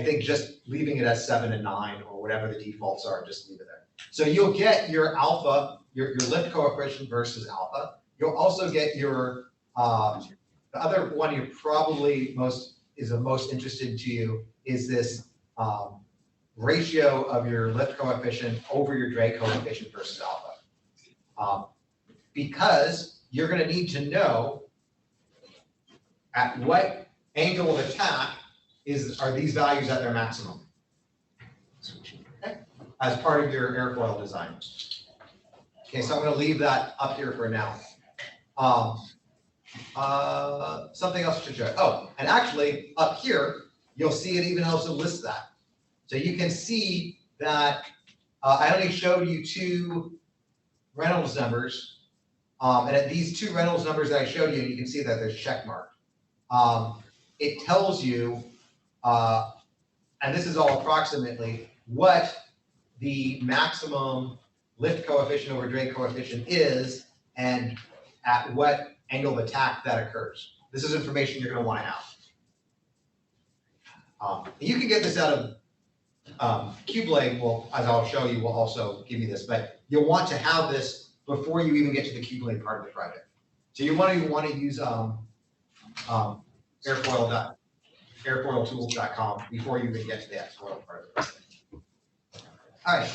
think just leaving it as 7 and 9 or whatever the defaults are, just leave it there. So you'll get your alpha, your lift coefficient versus alpha. You'll also get your, the other one you're probably most interested to you is this ratio of your lift coefficient over your drag coefficient versus alpha. Because you're gonna need to know at what angle of attack are these values at their maximum, okay, as part of your airfoil design. Okay, so I'm going to leave that up here for now. Something else to show. Oh, and actually up here, you'll see it even also lists that. So you can see that I only showed you 2 Reynolds numbers, and at these 2 Reynolds numbers that I showed you, you can see that there's check mark. It tells you, and this is all approximately, what the maximum lift coefficient over drag coefficient is and at what angle of attack that occurs. This is information you're going to want to have. You can get this out of QBlade, well, as I'll show you, will also give you this, but you'll want to have this before you even get to the QBlade part of the project. So you want to use airfoiltools.com before you even get to the Xfoil part of the project. All right,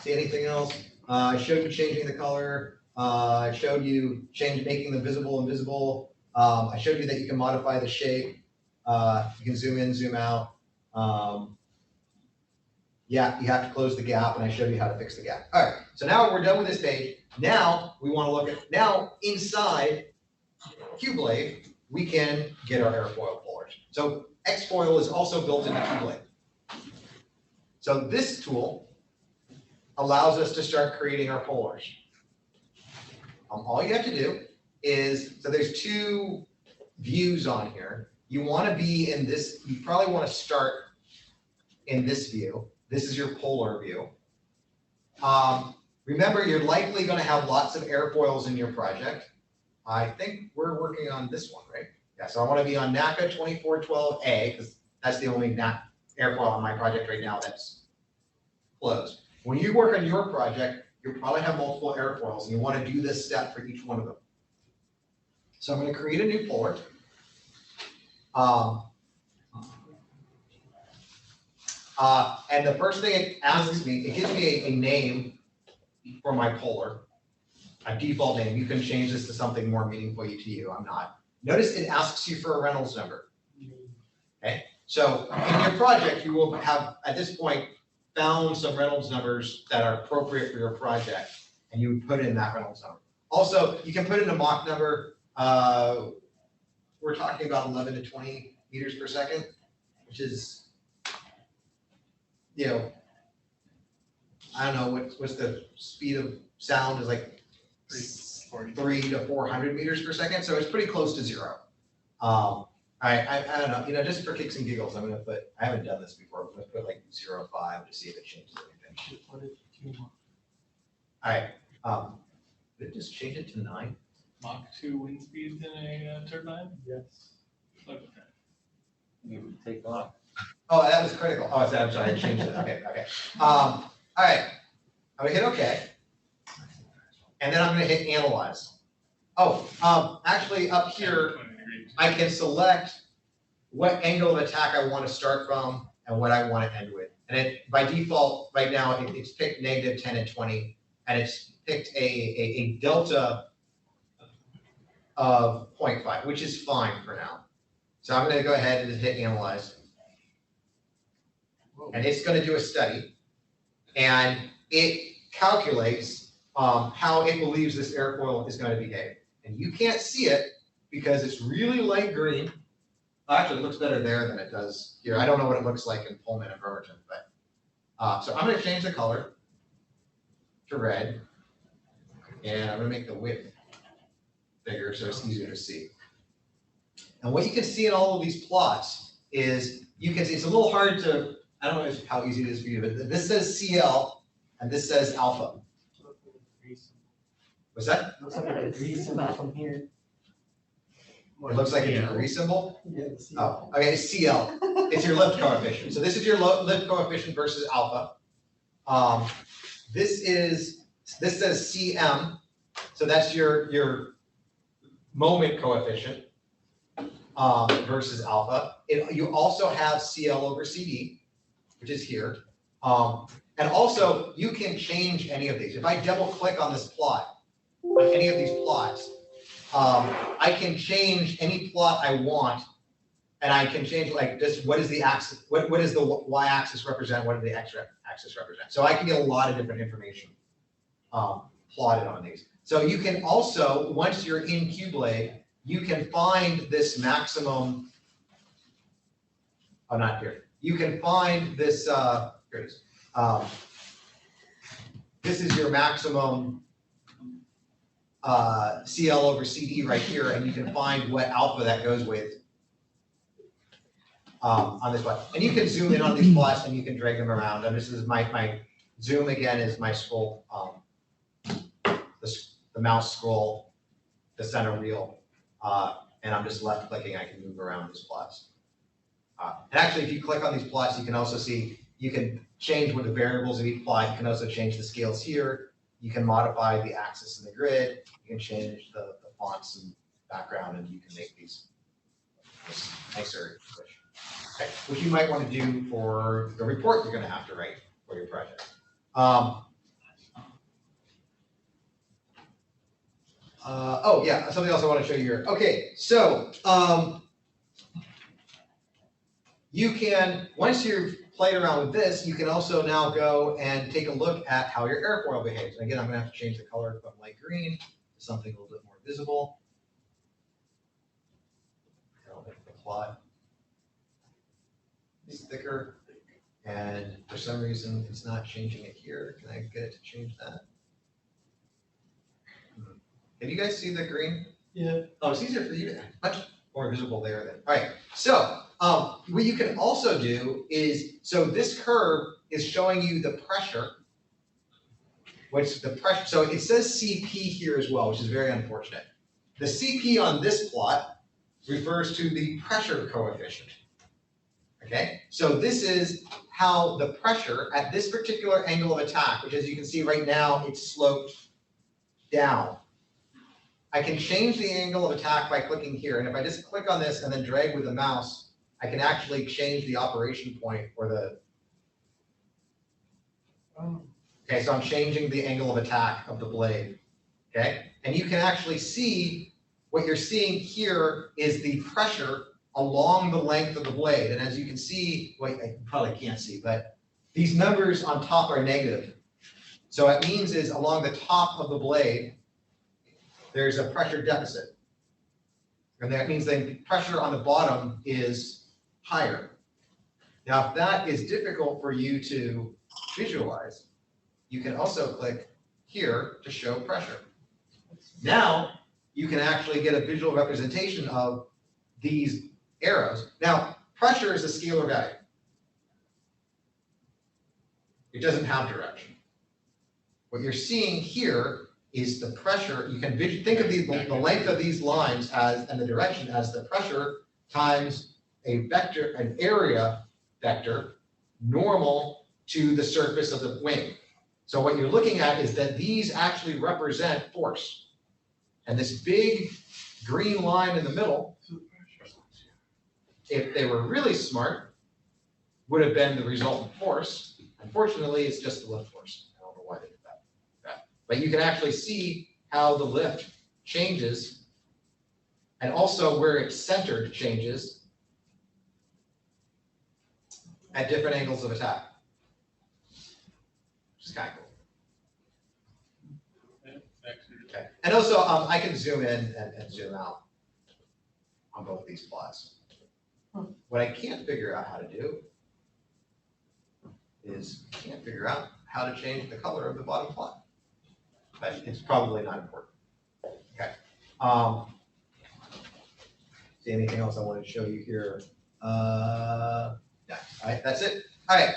see anything else? I showed you changing the color. I showed you making them visible and invisible. I showed you that you can modify the shape. You can zoom in, zoom out. Yeah, you have to close the gap, and I showed you how to fix the gap. All right, so now we're done with this page. Now we want to look at, now inside QBlade, we can get our airfoil pullers. So Xfoil is also built into QBlade. So this tool allows us to start creating our pullers. All you have to do is, so there's 2 views on here. You want to be in this, you probably want to start in this view. This is your polar view. Remember, you're likely going to have lots of airfoils in your project. I think we're working on this one, right? Yeah, so I want to be on NACA 2412A because that's the only airfoil on my project right now that's closed. When you work on your project, you'll probably have multiple airfoils and you want to do this step for each one of them. So I'm going to create a new puller. And the first thing it asks me, it gives me a name for my puller, a default name. You can change this to something more meaningful to you. I'm not. Notice it asks you for a Reynolds number. Okay, so in your project, you will have, at this point, found some Reynolds numbers that are appropriate for your project, and you would put in that Reynolds number. Also, you can put in a Mach number. We're talking about 11 to 20 meters per second, which is, you know, I don't know, what's the speed of sound is like 3 to 400 meters per second, so it's pretty close to zero. I don't know, you know, just for kicks and giggles, I'm gonna put, I haven't done this before, I'm gonna put like 0.5 to see if it changes anything. Alright, did it just change it to 9?
Mach 2 wind speeds in a turbine? Yes. Okay.
You would take off.
Oh, that was critical. Oh, I'm sorry, I changed it. Okay. All right. I'm gonna hit OK. And then I'm gonna hit analyze. Oh, actually up here, I can select what angle of attack I want to start from and what I want to end with. And it, by default, right now, it's picked -10 and 20, and it's picked a delta of 0.5, which is fine for now. So I'm gonna go ahead and hit analyze. And it's going to do a study, and it calculates how it believes this airfoil is going to behave. And you can't see it because it's really light green. Actually, it looks better there than it does here. I don't know what it looks like in Pullman and Bremerton, but so I'm going to change the color to red, and I'm going to make the width bigger so it's easier to see. And what you can see in all of these plots is you can see it's a little hard to. I don't know how easy it is for you, but this says CL and this says alpha. What's that?
Looks like a degree symbol from here.
It looks like a degree symbol?
Yeah,
Oh, okay, it's CL. It's your lift coefficient. So this is your lift coefficient versus alpha. This says CM. So that's your moment coefficient versus alpha. You also have CL over CD, which is here. And also, you can change any of these. If I double click on this plot, on any of these plots, I can change any plot I want, and I can change like this, what is the axis, what does the y-axis represent, what does the x-axis represent? So I can get a lot of different information plotted on these. So you can also, once you're in QBlade, you can find this maximum, oh, not here. You can find this, here it is. This is your maximum CL over CD right here, and you can find what alpha that goes with on this one. And you can zoom in on these plots and you can drag them around. And this is my zoom again is my scroll, the mouse scroll, the center wheel, and I'm just left clicking. I can move around these plots. And actually, if you click on these plots, you can also see, you can change what the variables of each plot. You can also change the scales here. You can modify the axis and the grid. You can change the fonts and background, and you can make these nicer, okay, which you might want to do for the report you're going to have to write for your project. Oh yeah, something else I want to show you here. Okay, so you can, once you've played around with this, you can also now go and take a look at how your airfoil behaves. And again, I'm going to have to change the color from light green to something a little bit more visible. I'll make the plot thicker, and for some reason it's not changing it here. Can I get it to change that? Can you guys see the green?
Yeah.
Oh, it's easier for you to, much more visible there then. All right, so what you can also do is, so this curve is showing you the pressure. What's the pressure? So it says CP here as well, which is very unfortunate. The CP on this plot refers to the pressure coefficient. Okay, so this is how the pressure at this particular angle of attack, which as you can see right now, it's sloped down. I can change the angle of attack by clicking here. And if I just click on this and then drag with the mouse, I can actually change the operation point or the, okay, so I'm changing the angle of attack of the blade, okay? And you can actually see, what you're seeing here is the pressure along the length of the blade. And as you can see, well, I probably can't see, but these numbers on top are negative. So what it means is along the top of the blade, there's a pressure deficit. And that means the pressure on the bottom is higher. Now, if that is difficult for you to visualize, you can also click here to show pressure. Now, you can actually get a visual representation of these arrows. Now, pressure is a scalar value. It doesn't have direction. What you're seeing here is the pressure. You can think of the length of these lines as, and the direction as the pressure times a vector, an area vector, normal to the surface of the wing. So what you're looking at is that these actually represent force. And this big green line in the middle, if they were really smart, would have been the resultant force. Unfortunately, it's just the lift force. I don't know why they did that. But you can actually see how the lift changes and also where it's centered changes at different angles of attack. Which is kind of cool. Okay. And also, I can zoom in and zoom out on both these plots. What I can't figure out how to do is can't figure out how to change the color of the bottom plot. But it's probably not important. Okay. See anything else I wanted to show you here? Yeah. All right. That's it. All right.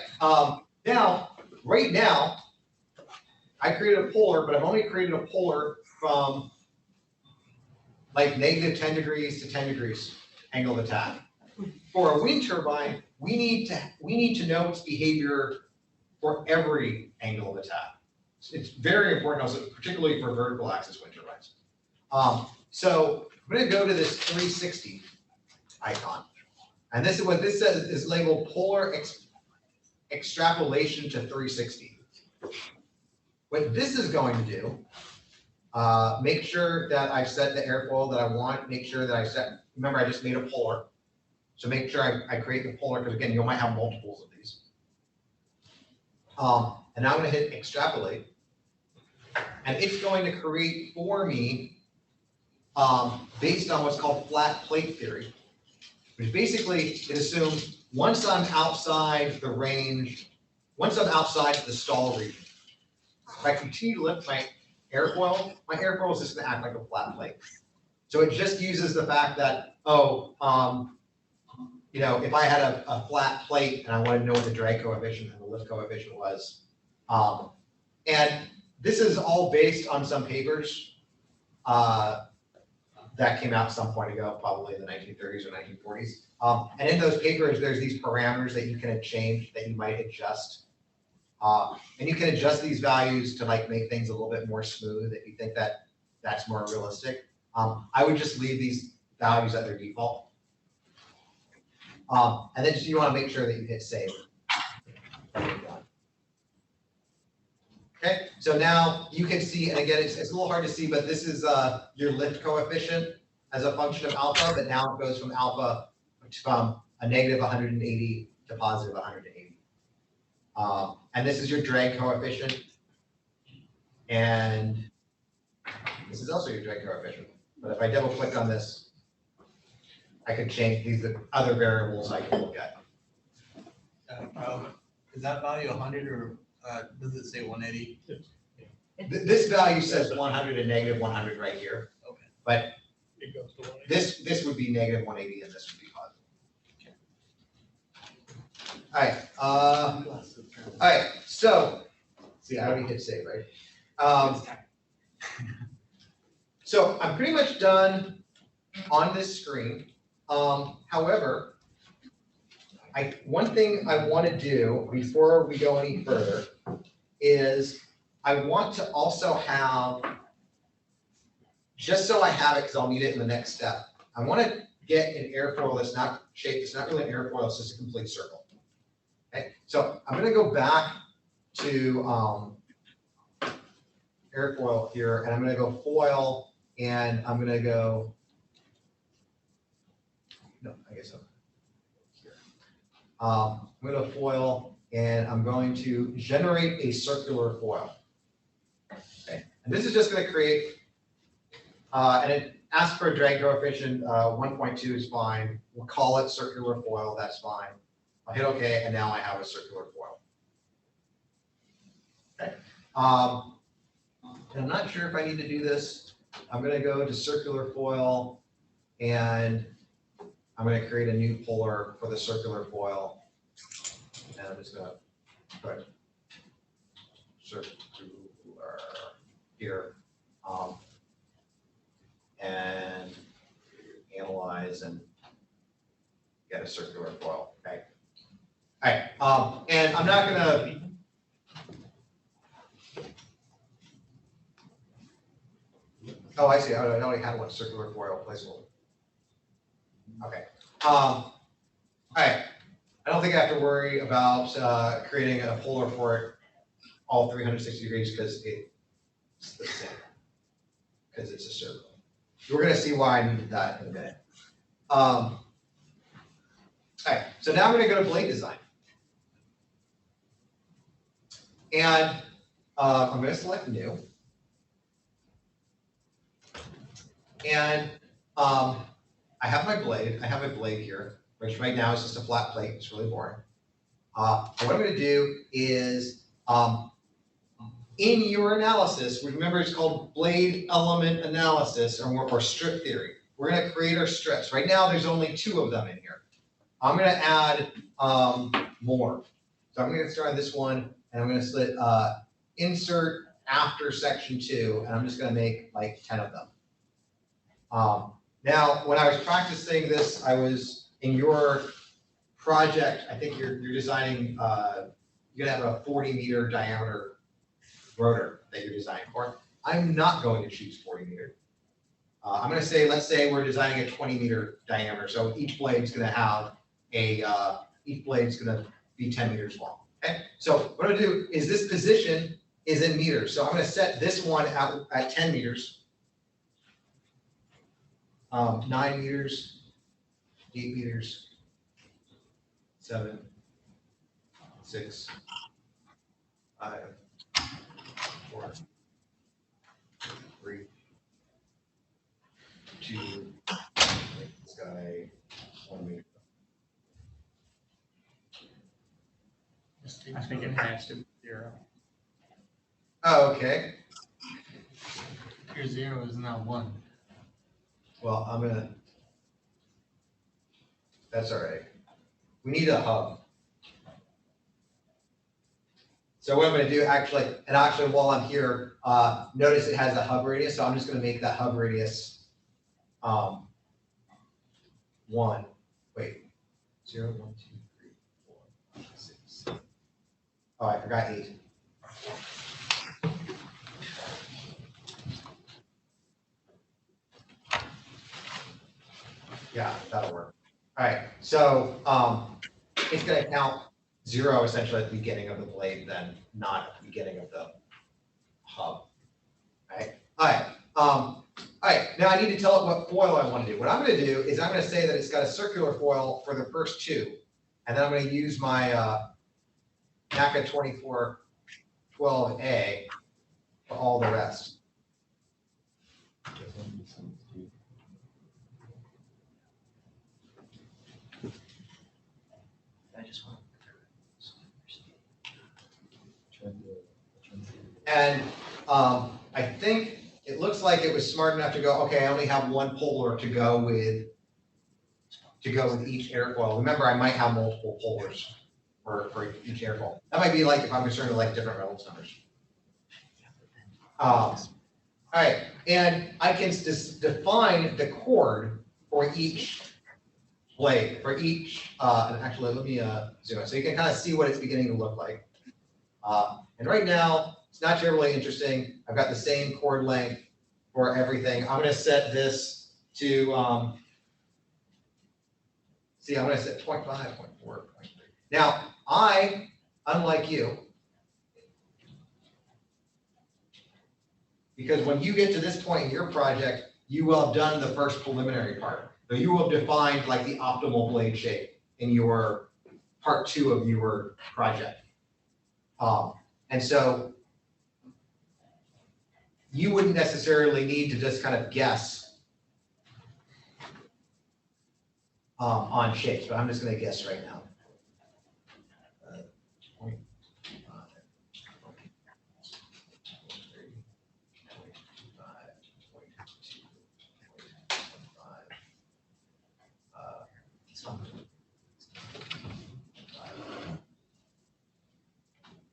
Right now, I created a polar, but I've only created a polar from like negative 10 degrees to 10 degrees angle of attack. For a wind turbine, we need to know its behavior for every angle of attack. It's very important also, particularly for vertical axis wind turbines. So I'm going to go to this 360 icon. And this is what this says is labeled polar extrapolation to 360. What this is going to do, make sure that I've set the airfoil that I want, make sure that I set, remember I just made a polar. So make sure I create the polar, because again, you might have multiples of these. And now I'm going to hit extrapolate. And it's going to create for me, based on what's called flat plate theory, which basically it assumes once I'm outside the range, once I'm outside the stall region, if I continue to lift my airfoil is just going to act like a flat plate. So it just uses the fact that, you know, if I had a flat plate and I wanted to know what the drag coefficient and the lift coefficient was, and this is all based on some papers that came out some point ago, probably in the 1930s or 1940s. And in those papers, there's these parameters that you can change, that you might adjust. And you can adjust these values to like make things a little bit more smooth if you think that that's more realistic. I would just leave these values at their default. And then you want to make sure that you hit save. Okay, so now you can see, and again, it's a little hard to see, but this is your lift coefficient as a function of alpha, but now it goes from alpha from a negative 180 to positive 180. And this is your drag coefficient. And this is also your drag coefficient. But if I double click on this, I could change these other variables I can look at.
Is that value 100 or does it say 180?
This value says 100 and negative 100 right here.
Okay.
But
It goes to 180.
this would be negative 180 and this would be positive. Okay. All right. So, see, I already hit save, right? So I'm pretty much done on this screen. However, one thing I want to do before we go any further is I want to also have, just so I have it, because I'll need it in the next step, I want to get an airfoil that's not shaped, it's not really an airfoil, it's just a complete circle. Okay, so I'm going to go back to airfoil here, and I'm going to go foil, and I'm going to go, no, I guess I'm here. I'm going to foil, and I'm going to generate a circular foil. Okay, and this is just going to create, and it asks for a drag coefficient, 1.2 is fine. We'll call it circular foil, that's fine. I'll hit OK, and now I have a circular foil. Okay. And I'm not sure if I need to do this. I'm going to go to circular foil, and I'm going to create a new polar for the circular foil. And I'm just going to put circular here, and analyze and get a circular foil. Okay. All right. And I'm not going to. Oh, I see. I already had one circular foil placeholder. Okay. All right. I don't think I have to worry about creating a polar for it all 360 degrees because it's the same. Because it's a circle. We're going to see why I needed that in a minute. All right. So now I'm going to go to blade design. And I'm going to select new. And I have my blade. I have a blade here, which right now is just a flat plate. It's really boring. What I'm going to do is, in your analysis, remember it's called blade element analysis or strip theory. We're going to create our strips. Right now, there's only 2 of them in here. I'm going to add more. So I'm going to start on this one, and I'm going to split insert after section 2, and I'm just going to make like 10 of them. Now, when I was practicing this, I was in your project. I think you're designing. You're gonna have a 40-meter diameter rotor that you're designing for. I'm not going to choose 40 meter. I'm going to say, let's say we're designing a 20-meter diameter. So each blade's going to have each blade's going to be 10 meters long. Okay. So what I'm going to do is this position is in meters. So I'm going to set this one at 10 meters. 9 meters, 8 meters, 7, 6, 5, 4, 3, 2, this guy, 1 meter.
I think it has to be 0.
Oh, okay.
Your 0 is now 1.
Well, I'm gonna, that's all right. We need a hub. So what I'm gonna do actually, and actually while I'm here, notice it has a hub radius, so I'm just gonna make that hub radius 1. Wait, 0, 1, 2, 3, 4, 5, 6, 7. Oh, I forgot 8. Yeah, that'll work. All right, so it's going to count 0 essentially at the beginning of the blade, then not at the beginning of the hub. All right. Now I need to tell it what foil I want to do. What I'm going to do is I'm going to say that it's got a circular foil for the first 2, and then I'm going to use my NACA 2412A for all the rest. And I think it looks like it was smart enough to go, okay, I only have 1 polar to go with each airfoil. Remember, I might have multiple polars for each airfoil. That might be like if I'm concerned with like different Reynolds numbers. All right, and I can just define the chord for each blade, for each, and actually let me zoom in so you can kind of see what it's beginning to look like. And right now, it's not terribly interesting. I've got the same chord length for everything. I'm going to set this to, I'm going to set 0.5, 0.4, 0.3. Now, unlike you, because when you get to this point in your project, you will have done the first preliminary part. So you will have defined like the optimal blade shape in your part 2 of your project. And so you wouldn't necessarily need to just kind of guess on shapes, but I'm just going to guess right now. 0.5, 0.3, 0.2, 0.5.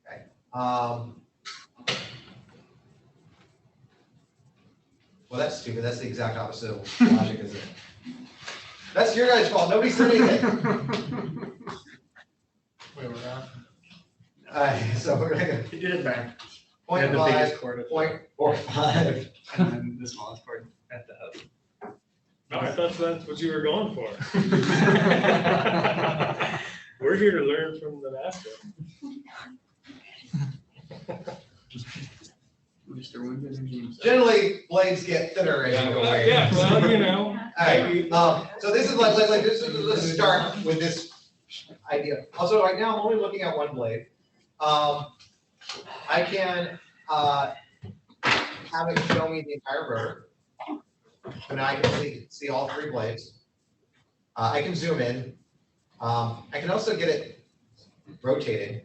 Okay. Well, that's stupid. That's the exact opposite of logic, isn't it? That's your guys' fault. Nobody said anything.
Wait, we're on.
So we're gonna go
He did it back.
point
Yeah, the
five,
biggest chord at the-
0.45.
And then the smallest chord at the hub.
No, I thought that's what you were going for. We're here to learn from the master.
Mr. Winded and James.
Generally, blades get thinner as you go away.
Yeah, well, you know.
All right, so this is like this is, let's start with this idea. Also, right now, I'm only looking at one blade. I can have it show me the entire rotor. So now I can see all 3 blades. I can zoom in. I can also get it rotating,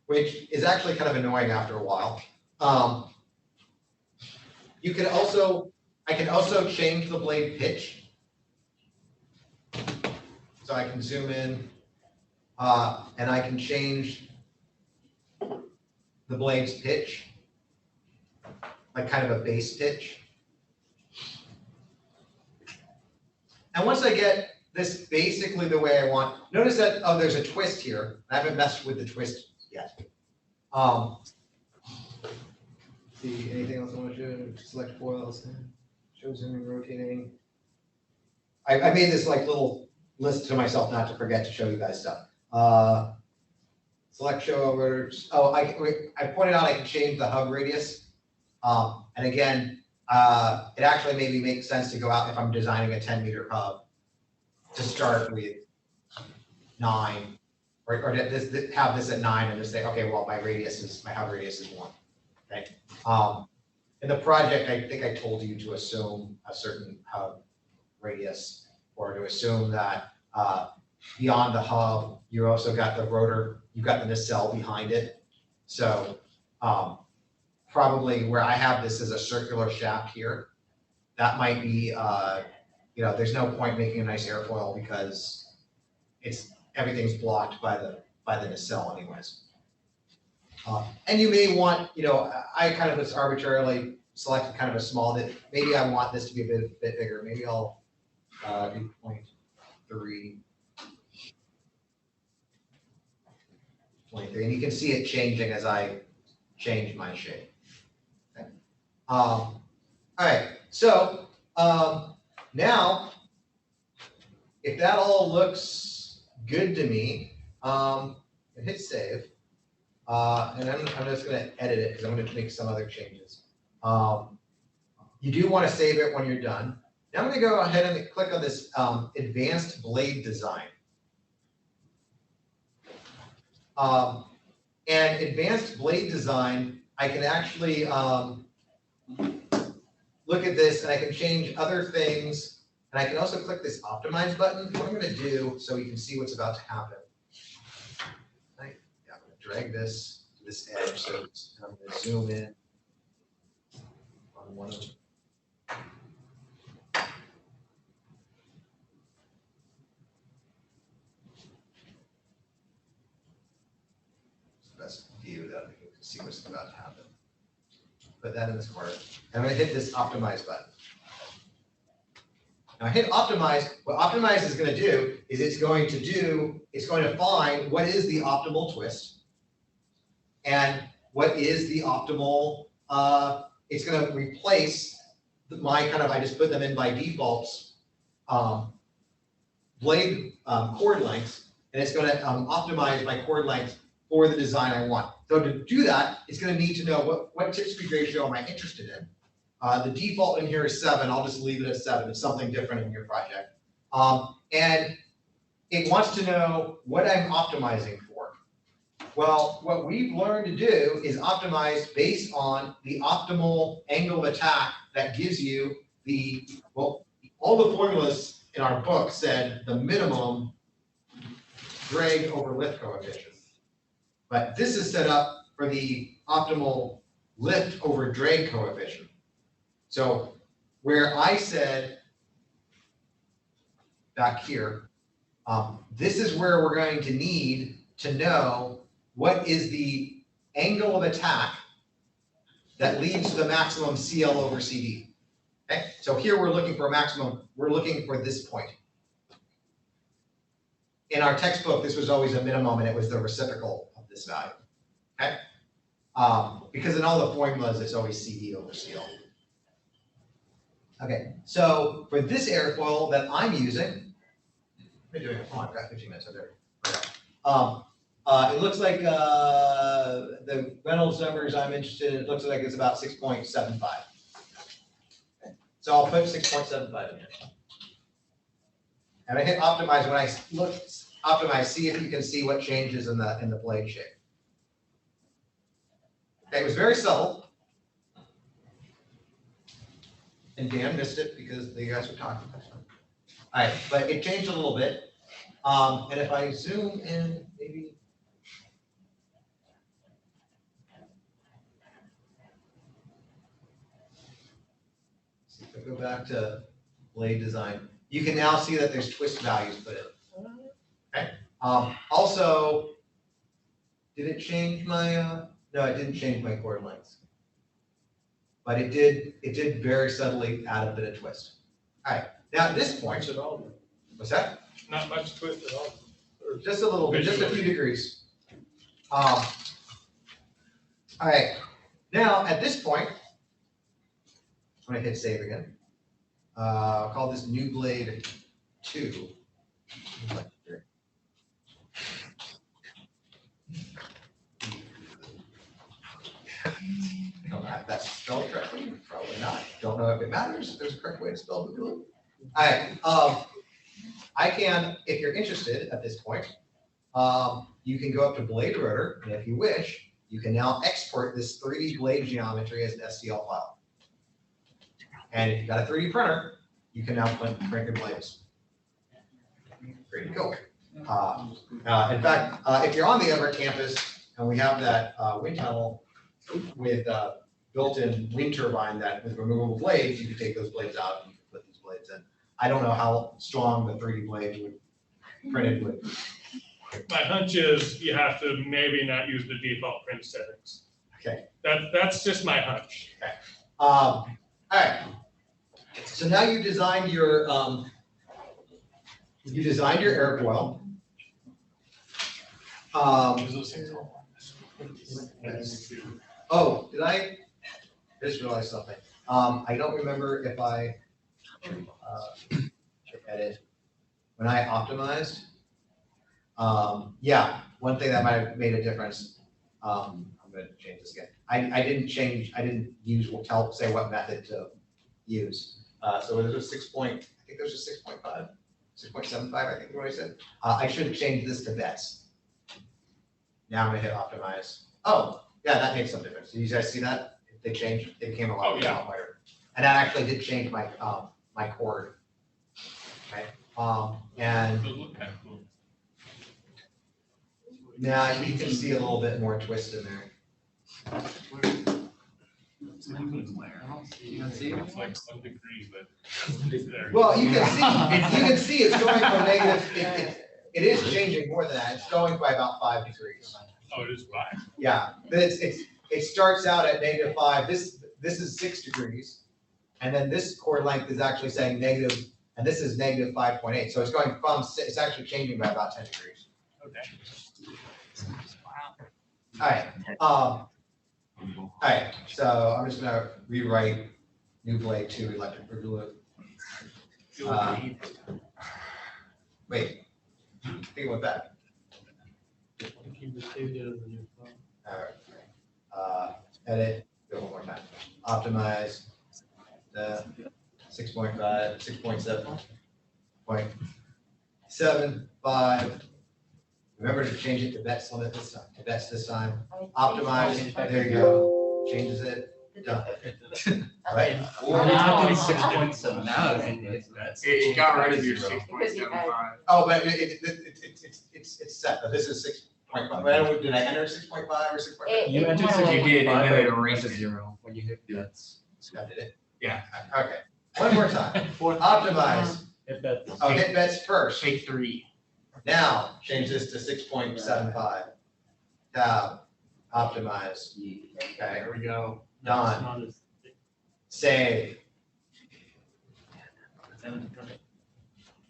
which is actually kind of annoying after a while. You can also, I can also change the blade pitch. So I can zoom in, and I can change the blade's pitch, like kind of a base pitch. And once I get this basically the way I want, notice that, oh, there's a twist here. I haven't messed with the twist yet. See, anything else I want to show? Select foils, show zooming, rotating. I made this like little list to myself not to forget to show you guys stuff. Select show over. Oh, I pointed out I can change the hub radius. And again, it actually maybe makes sense to go out if I'm designing a 10-meter hub to start with 9, or have this at 9 and just say, okay, well, my hub radius is 1. Okay. In the project, I think I told you to assume a certain hub radius, or to assume that beyond the hub, you also got the rotor, you've got the nacelle behind it. So probably where I have this as a circular shaft here, that might be, there's no point making a nice airfoil because everything's blocked by the nacelle anyways. And you may want, I kind of just arbitrarily selected kind of a small, that maybe I want this to be a bit bigger. Maybe I'll do 0.3. 0.3, and you can see it changing as I change my shape. Okay. All right, so now, if that all looks good to me, hit save. And I'm just going to edit it because I'm going to make some other changes. You do want to save it when you're done. Now I'm going to go ahead and click on this advanced blade design. And advanced blade design, I can actually look at this and I can change other things. And I can also click this optimize button. What I'm going to do so you can see what's about to happen. I'm going to drag this to this edge. So I'm going to zoom in on one of them. Best view that you can see what's about to happen. Put that in this corner. And I'm going to hit this optimize button. Now I hit optimize. What optimize is going to do is it's going to find what is the optimal twist and what is the optimal, it's going to replace my I just put them in by defaults, blade chord lengths, and it's going to optimize my chord length for the design I want. So to do that, it's going to need to know what tip speed ratio am I interested in. The default in here is 7. I'll just leave it at 7. It's something different in your project. And it wants to know what I'm optimizing for. Well, what we've learned to do is optimize based on the optimal angle of attack that gives you the, well, all the formulas in our book said the minimum drag over lift coefficient. But this is set up for the optimal lift over drag coefficient. So where I said back here, this is where we're going to need to know what is the angle of attack that leads to the maximum CL over CD. Okay, so here we're looking for a maximum, we're looking for this point. In our textbook, this was always a minimum and it was the reciprocal of this value. Okay, because in all the formulas, it's always CD over CL. Okay, so for this airfoil that I'm using, what am I doing? Oh, I've got 15 minutes. There. It looks like the Reynolds numbers I'm interested in, it looks like it's about 6.75. Okay. So I'll put 6.75 in here. And I hit optimize. When I look optimize, see if you can see what changes in the blade shape. Okay, it was very subtle. And Dan missed it because you guys were talking. All right, but it changed a little bit. And if I zoom in, maybe. See if I go back to blade design, you can now see that there's twist values put in. Okay. Also, did it change my? No, it didn't change my chord lengths. But it did very subtly add a bit of twist. All right, now at this point,
At all.
what's that?
Not much twist at all. Or
Just a little bit, just a few degrees. All right, now at this point, I'm gonna hit save again. I'll call this new blade 2. I don't know if that's spelled correctly, probably not. Don't know if it matters, if there's a correct way to spell the blue. All right, I can, if you're interested at this point, you can go up to blade rotor, and if you wish, you can now export this 3D blade geometry as an STL file. And if you've got a 3D printer, you can now print your blades. Great to go. In fact, if you're on the Everett campus, and we have that wind tunnel with built-in wind turbine that with removable blades, you can take those blades out and you can put these blades in. I don't know how strong the 3D blade printed would.
My hunch is you have to maybe not use the default print settings.
Okay.
That's just my hunch.
Okay. All right. So now you designed your airfoil. Oh, did I just realized something? I don't remember if I edit when I optimized. Yeah, one thing that might have made a difference. I'm going to change this again. I didn't use say what method to use. So there's a 6 point. I think there's a 6.5, 6.75. I think is what I said. I should have changed this to bets. Now I'm going to hit optimize. Oh, yeah, that makes some difference. Did you guys see that? They changed. They became a lot wider. And that actually did change my my chord. Okay. And now you can see a little bit more twist in there.
You can see it's like 1 degree, but
well, you can see it's going from negative. It is changing more than that. It's going by about 5 degrees.
oh, it is 5.
Yeah, but it starts out at -5. This is 6 degrees, and then this chord length is actually saying negative, and this is -5.8. So it's going from it's actually changing by about 10 degrees.
Okay.
All right. All right. So I'm just gonna rewrite new blade 2 electric glue. Wait. I think it went back. All right. Edit. Go one more time. Optimize. The 6.5, 6.7. 6.75. Remember to change it to bets limit this time, to bets this time. Optimize, there you go. Changes it, done. Right?
Now it's 6.7. Now
It got rid of your 6.75.
Oh, but it's set, but this is 6.5. Did I enter 6.5 or 6.5?
You entered 6.5, and then it went to 0 when you hit bets.
I did it.
Yeah.
Okay, one more time. Optimize.
Hit bets.
Oh, hit bets first.
Take 3.
Now, change this to 6.75. Tab, optimize. Okay,
There we go.
done. Save.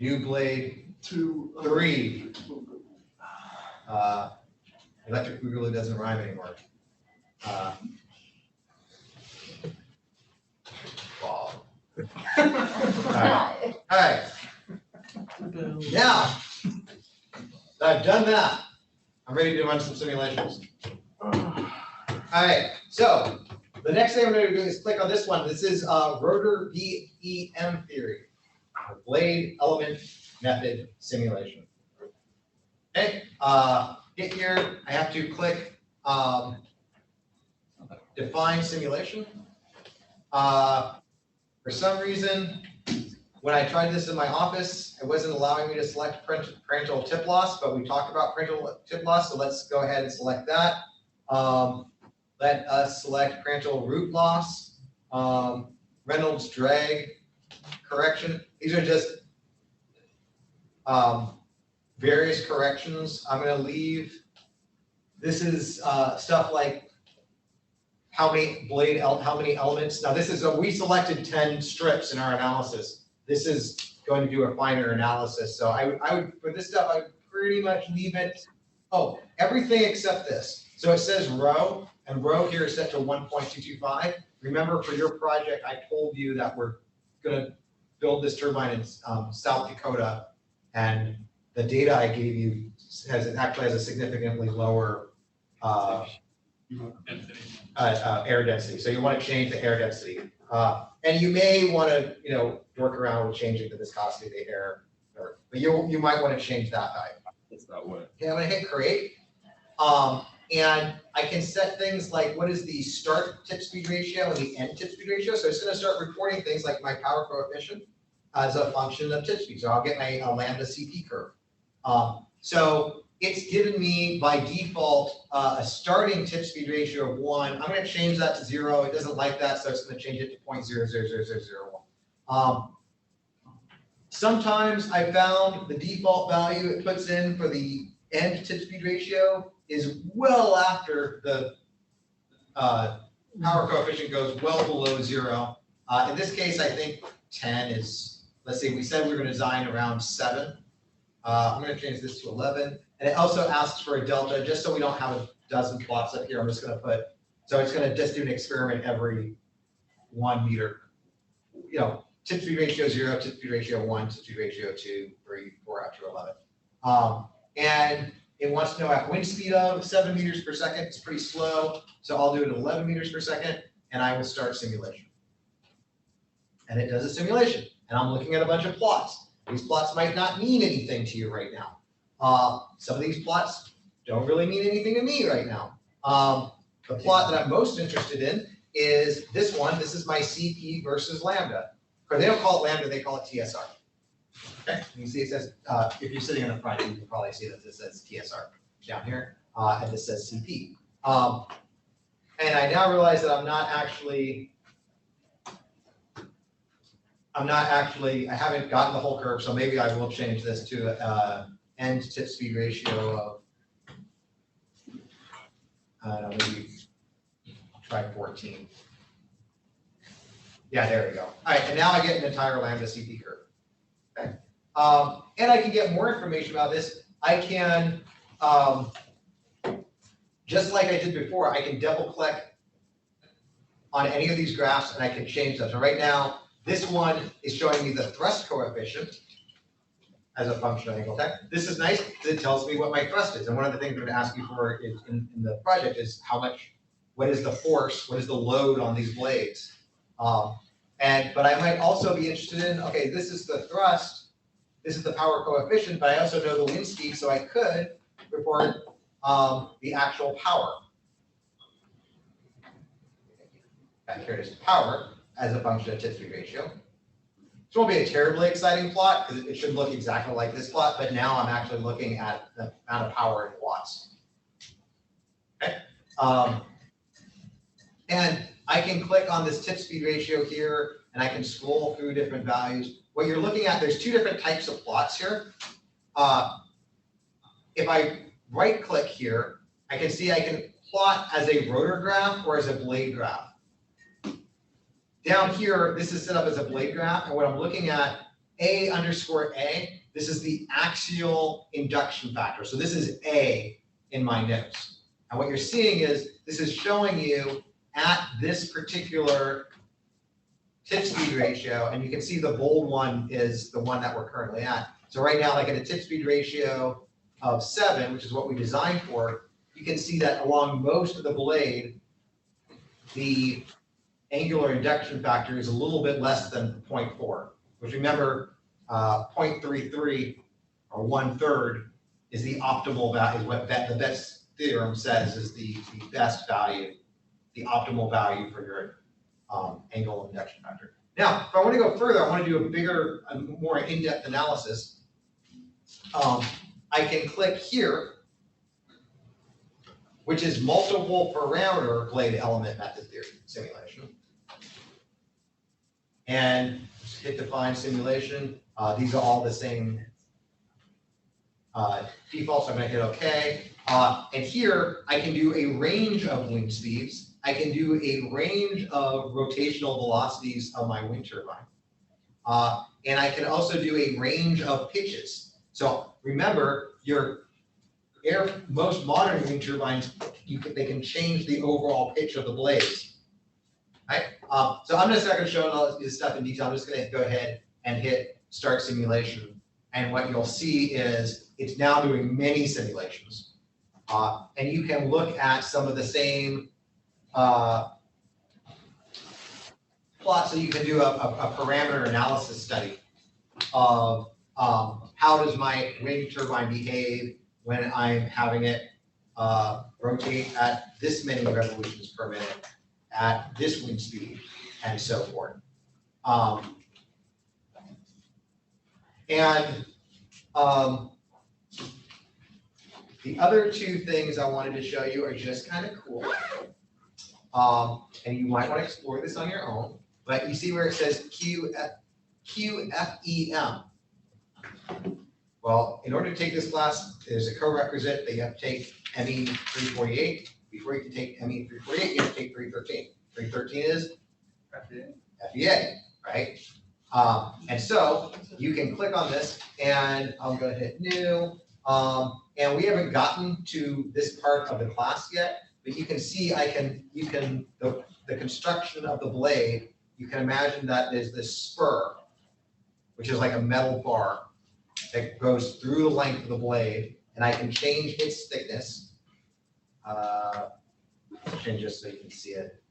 New blade 3. Electric Boogaloo doesn't rhyme anymore. Ball. All right. Now, that I've done that, I'm ready to run some simulations. All right, so the next thing I'm going to do is click on this one. This is rotor BEM theory, or blade element method simulation. Okay, get here, I have to click define simulation. For some reason, when I tried this in my office, it wasn't allowing me to select parental tip loss, but we talked about parental tip loss, so let's go ahead and select that. Let us select parental root loss, Reynolds drag correction. These are just various corrections. I'm going to leave. This is stuff like how many elements. Now this is we selected 10 strips in our analysis. This is going to do a finer analysis. So I would for this stuff I would pretty much leave it. Oh, everything except this. So it says row, and row here is set to 1.225. Remember, for your project, I told you that we're going to build this turbine in South Dakota, and the data I gave you actually has a significantly lower air density. So you want to change the air density, and you may want to work around with changing the viscosity of the air, but you might want to change that value.
It's not what.
Okay, I'm going to hit create. And I can set things like what is the start tip speed ratio and the end tip speed ratio. So it's going to start reporting things like my power coefficient as a function of tip speed. So I'll get my lambda CP curve. So it's given me by default a starting tip speed ratio of 1. I'm going to change that to 0. It doesn't like that, so it's going to change it to 0.000001. Sometimes I found the default value it puts in for the end tip speed ratio is well after the power coefficient goes well below 0. In this case, I think 10 is, let's see, we said we were going to design around 7. I'm going to change this to 11. And it also asks for a delta, just so we don't have a dozen plots up here. I'm just going to put, so it's going to just do an experiment every 1 meter. Tip speed ratio 0, tip speed ratio 1, tip speed ratio 2, 3, 4, out to 11. And it wants to know at wind speed of 7 meters per second. It's pretty slow. So I'll do it at 11 meters per second, and I will start simulation. And it does a simulation. And I'm looking at a bunch of plots. These plots might not mean anything to you right now. Some of these plots don't really mean anything to me right now. The plot that I'm most interested in is this one. This is my CP versus lambda. Or they don't call it lambda, they call it TSR. Okay, you see it says, if you're sitting on the front, you can probably see that this says TSR down here, and this says CP. And I now realize that I haven't gotten the whole curve, so maybe I will change this to end tip speed ratio of, maybe try 14. Yeah, there we go. All right, and now I get an entire lambda CP curve. Okay. And I can get more information about this. I can, just like I did before, I can double click on any of these graphs and I can change them. So right now, this one is showing me the thrust coefficient as a function of angle. Okay. This is nice because it tells me what my thrust is. And one of the things I'm going to ask you for in the project is what is the force, what is the load on these blades? But I might also be interested in, okay, this is the thrust. this is the power coefficient, but I also know the wind speed, so I could report the actual power. And here it is, power as a function of tip speed ratio. This won't be a terribly exciting plot because it should look exactly like this plot, but now I'm actually looking at the amount of power in watts. Okay. And I can click on this tip speed ratio here, and I can scroll through different values. What you're looking at, there's two different types of plots here. If I right click here, I can see I can plot as a rotor graph or as a blade graph. Down here, this is set up as a blade graph, and what I'm looking at, A underscore A, this is the axial induction factor. So this is A in my notes. And what you're seeing is, this is showing you at this particular tip speed ratio, and you can see the bold one is the one that we're currently at. So right now, like at a tip speed ratio of 7, which is what we designed for, you can see that along most of the blade, the angular induction factor is a little bit less than 0.4, which remember 0.33 or 1/3 is the optimal value, is what the best theorem says is the best value, the optimal value for your angular induction factor. Now, if I want to go further, I want to do a bigger, more in-depth analysis. I can click here, which is multiple parameter blade element method theory simulation. And just hit define simulation. These are all the same defaults. I'm going to hit OK. And here I can do a range of wind speeds. I can do a range of rotational velocities of my wind turbine. And I can also do a range of pitches. So remember, most modern wind turbines, they can change the overall pitch of the blades. Right? So I'm just not going to show all this stuff in detail. I'm just going to go ahead and hit start simulation. And what you'll see is it's now doing many simulations. And you can look at some of the same plots. So you can do a parameter analysis study of how does my wind turbine behave when I'm having it rotate at this many revolutions per minute, at this wind speed, and so forth. The other two things I wanted to show you are just kind of cool. And you might want to explore this on your own, but you see where it says QFEM. Well, in order to take this class, there's a prerequisite that you have to take ME 348. Before you can take ME 348, you have to take 313. 313 is FEA, right? And so you can click on this, and I'm going to hit new. And we haven't gotten to this part of the class yet, but you can see the construction of the blade. You can imagine that there's this spur, which is like a metal bar that goes through the length of the blade, and I can change its thickness. Change this so you can see it.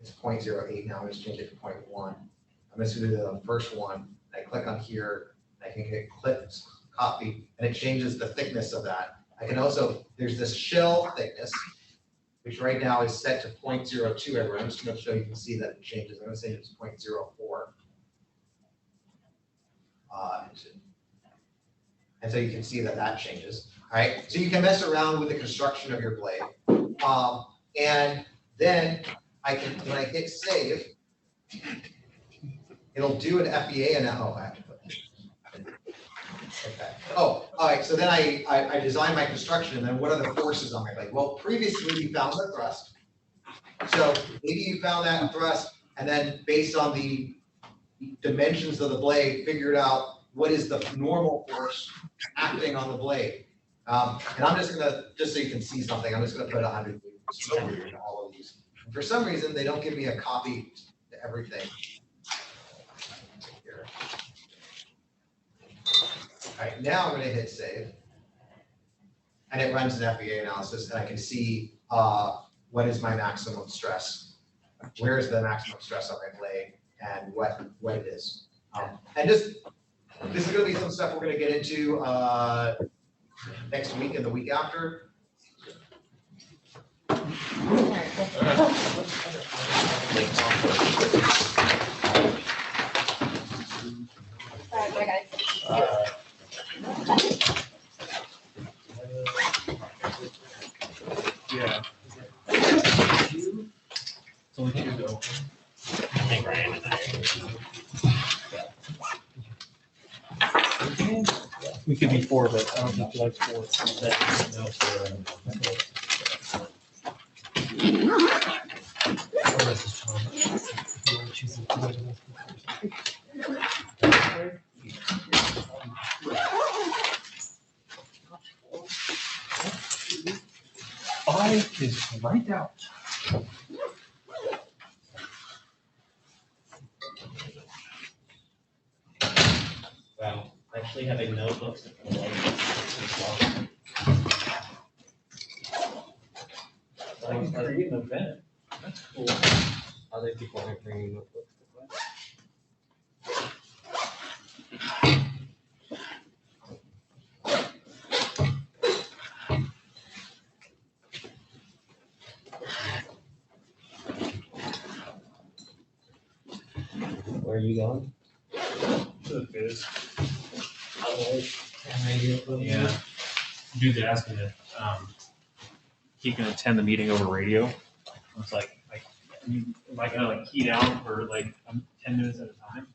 It's 0.08 now. I'm going to change it to 0.1. I'm just going to do the first one. I click on here. I can hit click, copy, and it changes the thickness of that. I can also, there's this shell thickness, which right now is set to 0.02 everywhere. I'm just going to show you can see that it changes. I'm going to say it's 0.04. And so you can see that that changes. All right. So you can mess around with the construction of your blade. And then when I hit save, it'll do an FEA and now, I have to put this. Okay. Oh, all right. So then I design my construction, and then what are the forces on my blade? Well, previously you found the thrust. So maybe you found that thrust, and then based on the dimensions of the blade, figured out what is the normal force acting on the blade. And I'm just gonna, just so you can see something, I'm just gonna put 100 newtons in all of these. And for some reason, they don't give me a copy to everything. Here. All right, now I'm gonna hit save. And it runs an FEA analysis, and I can see what is my maximum stress. Where is the maximum stress on my blade, and what it is. And just This is gonna be some stuff we're gonna get into, next week and the week after.
Yeah. It's only two though.
I think Ryan and I.
We could be four, but I don't think he likes four. Five is right out.
Wow, actually having notebooks at the light. I'm bringing a pen. That's cool. Other people aren't bringing notebooks to class. Where are you going?
To the biz.
Radio.
Yeah. Dude's asking if he can attend the meeting over radio. I was like, am I gonna like key down for like 10 minutes at a time?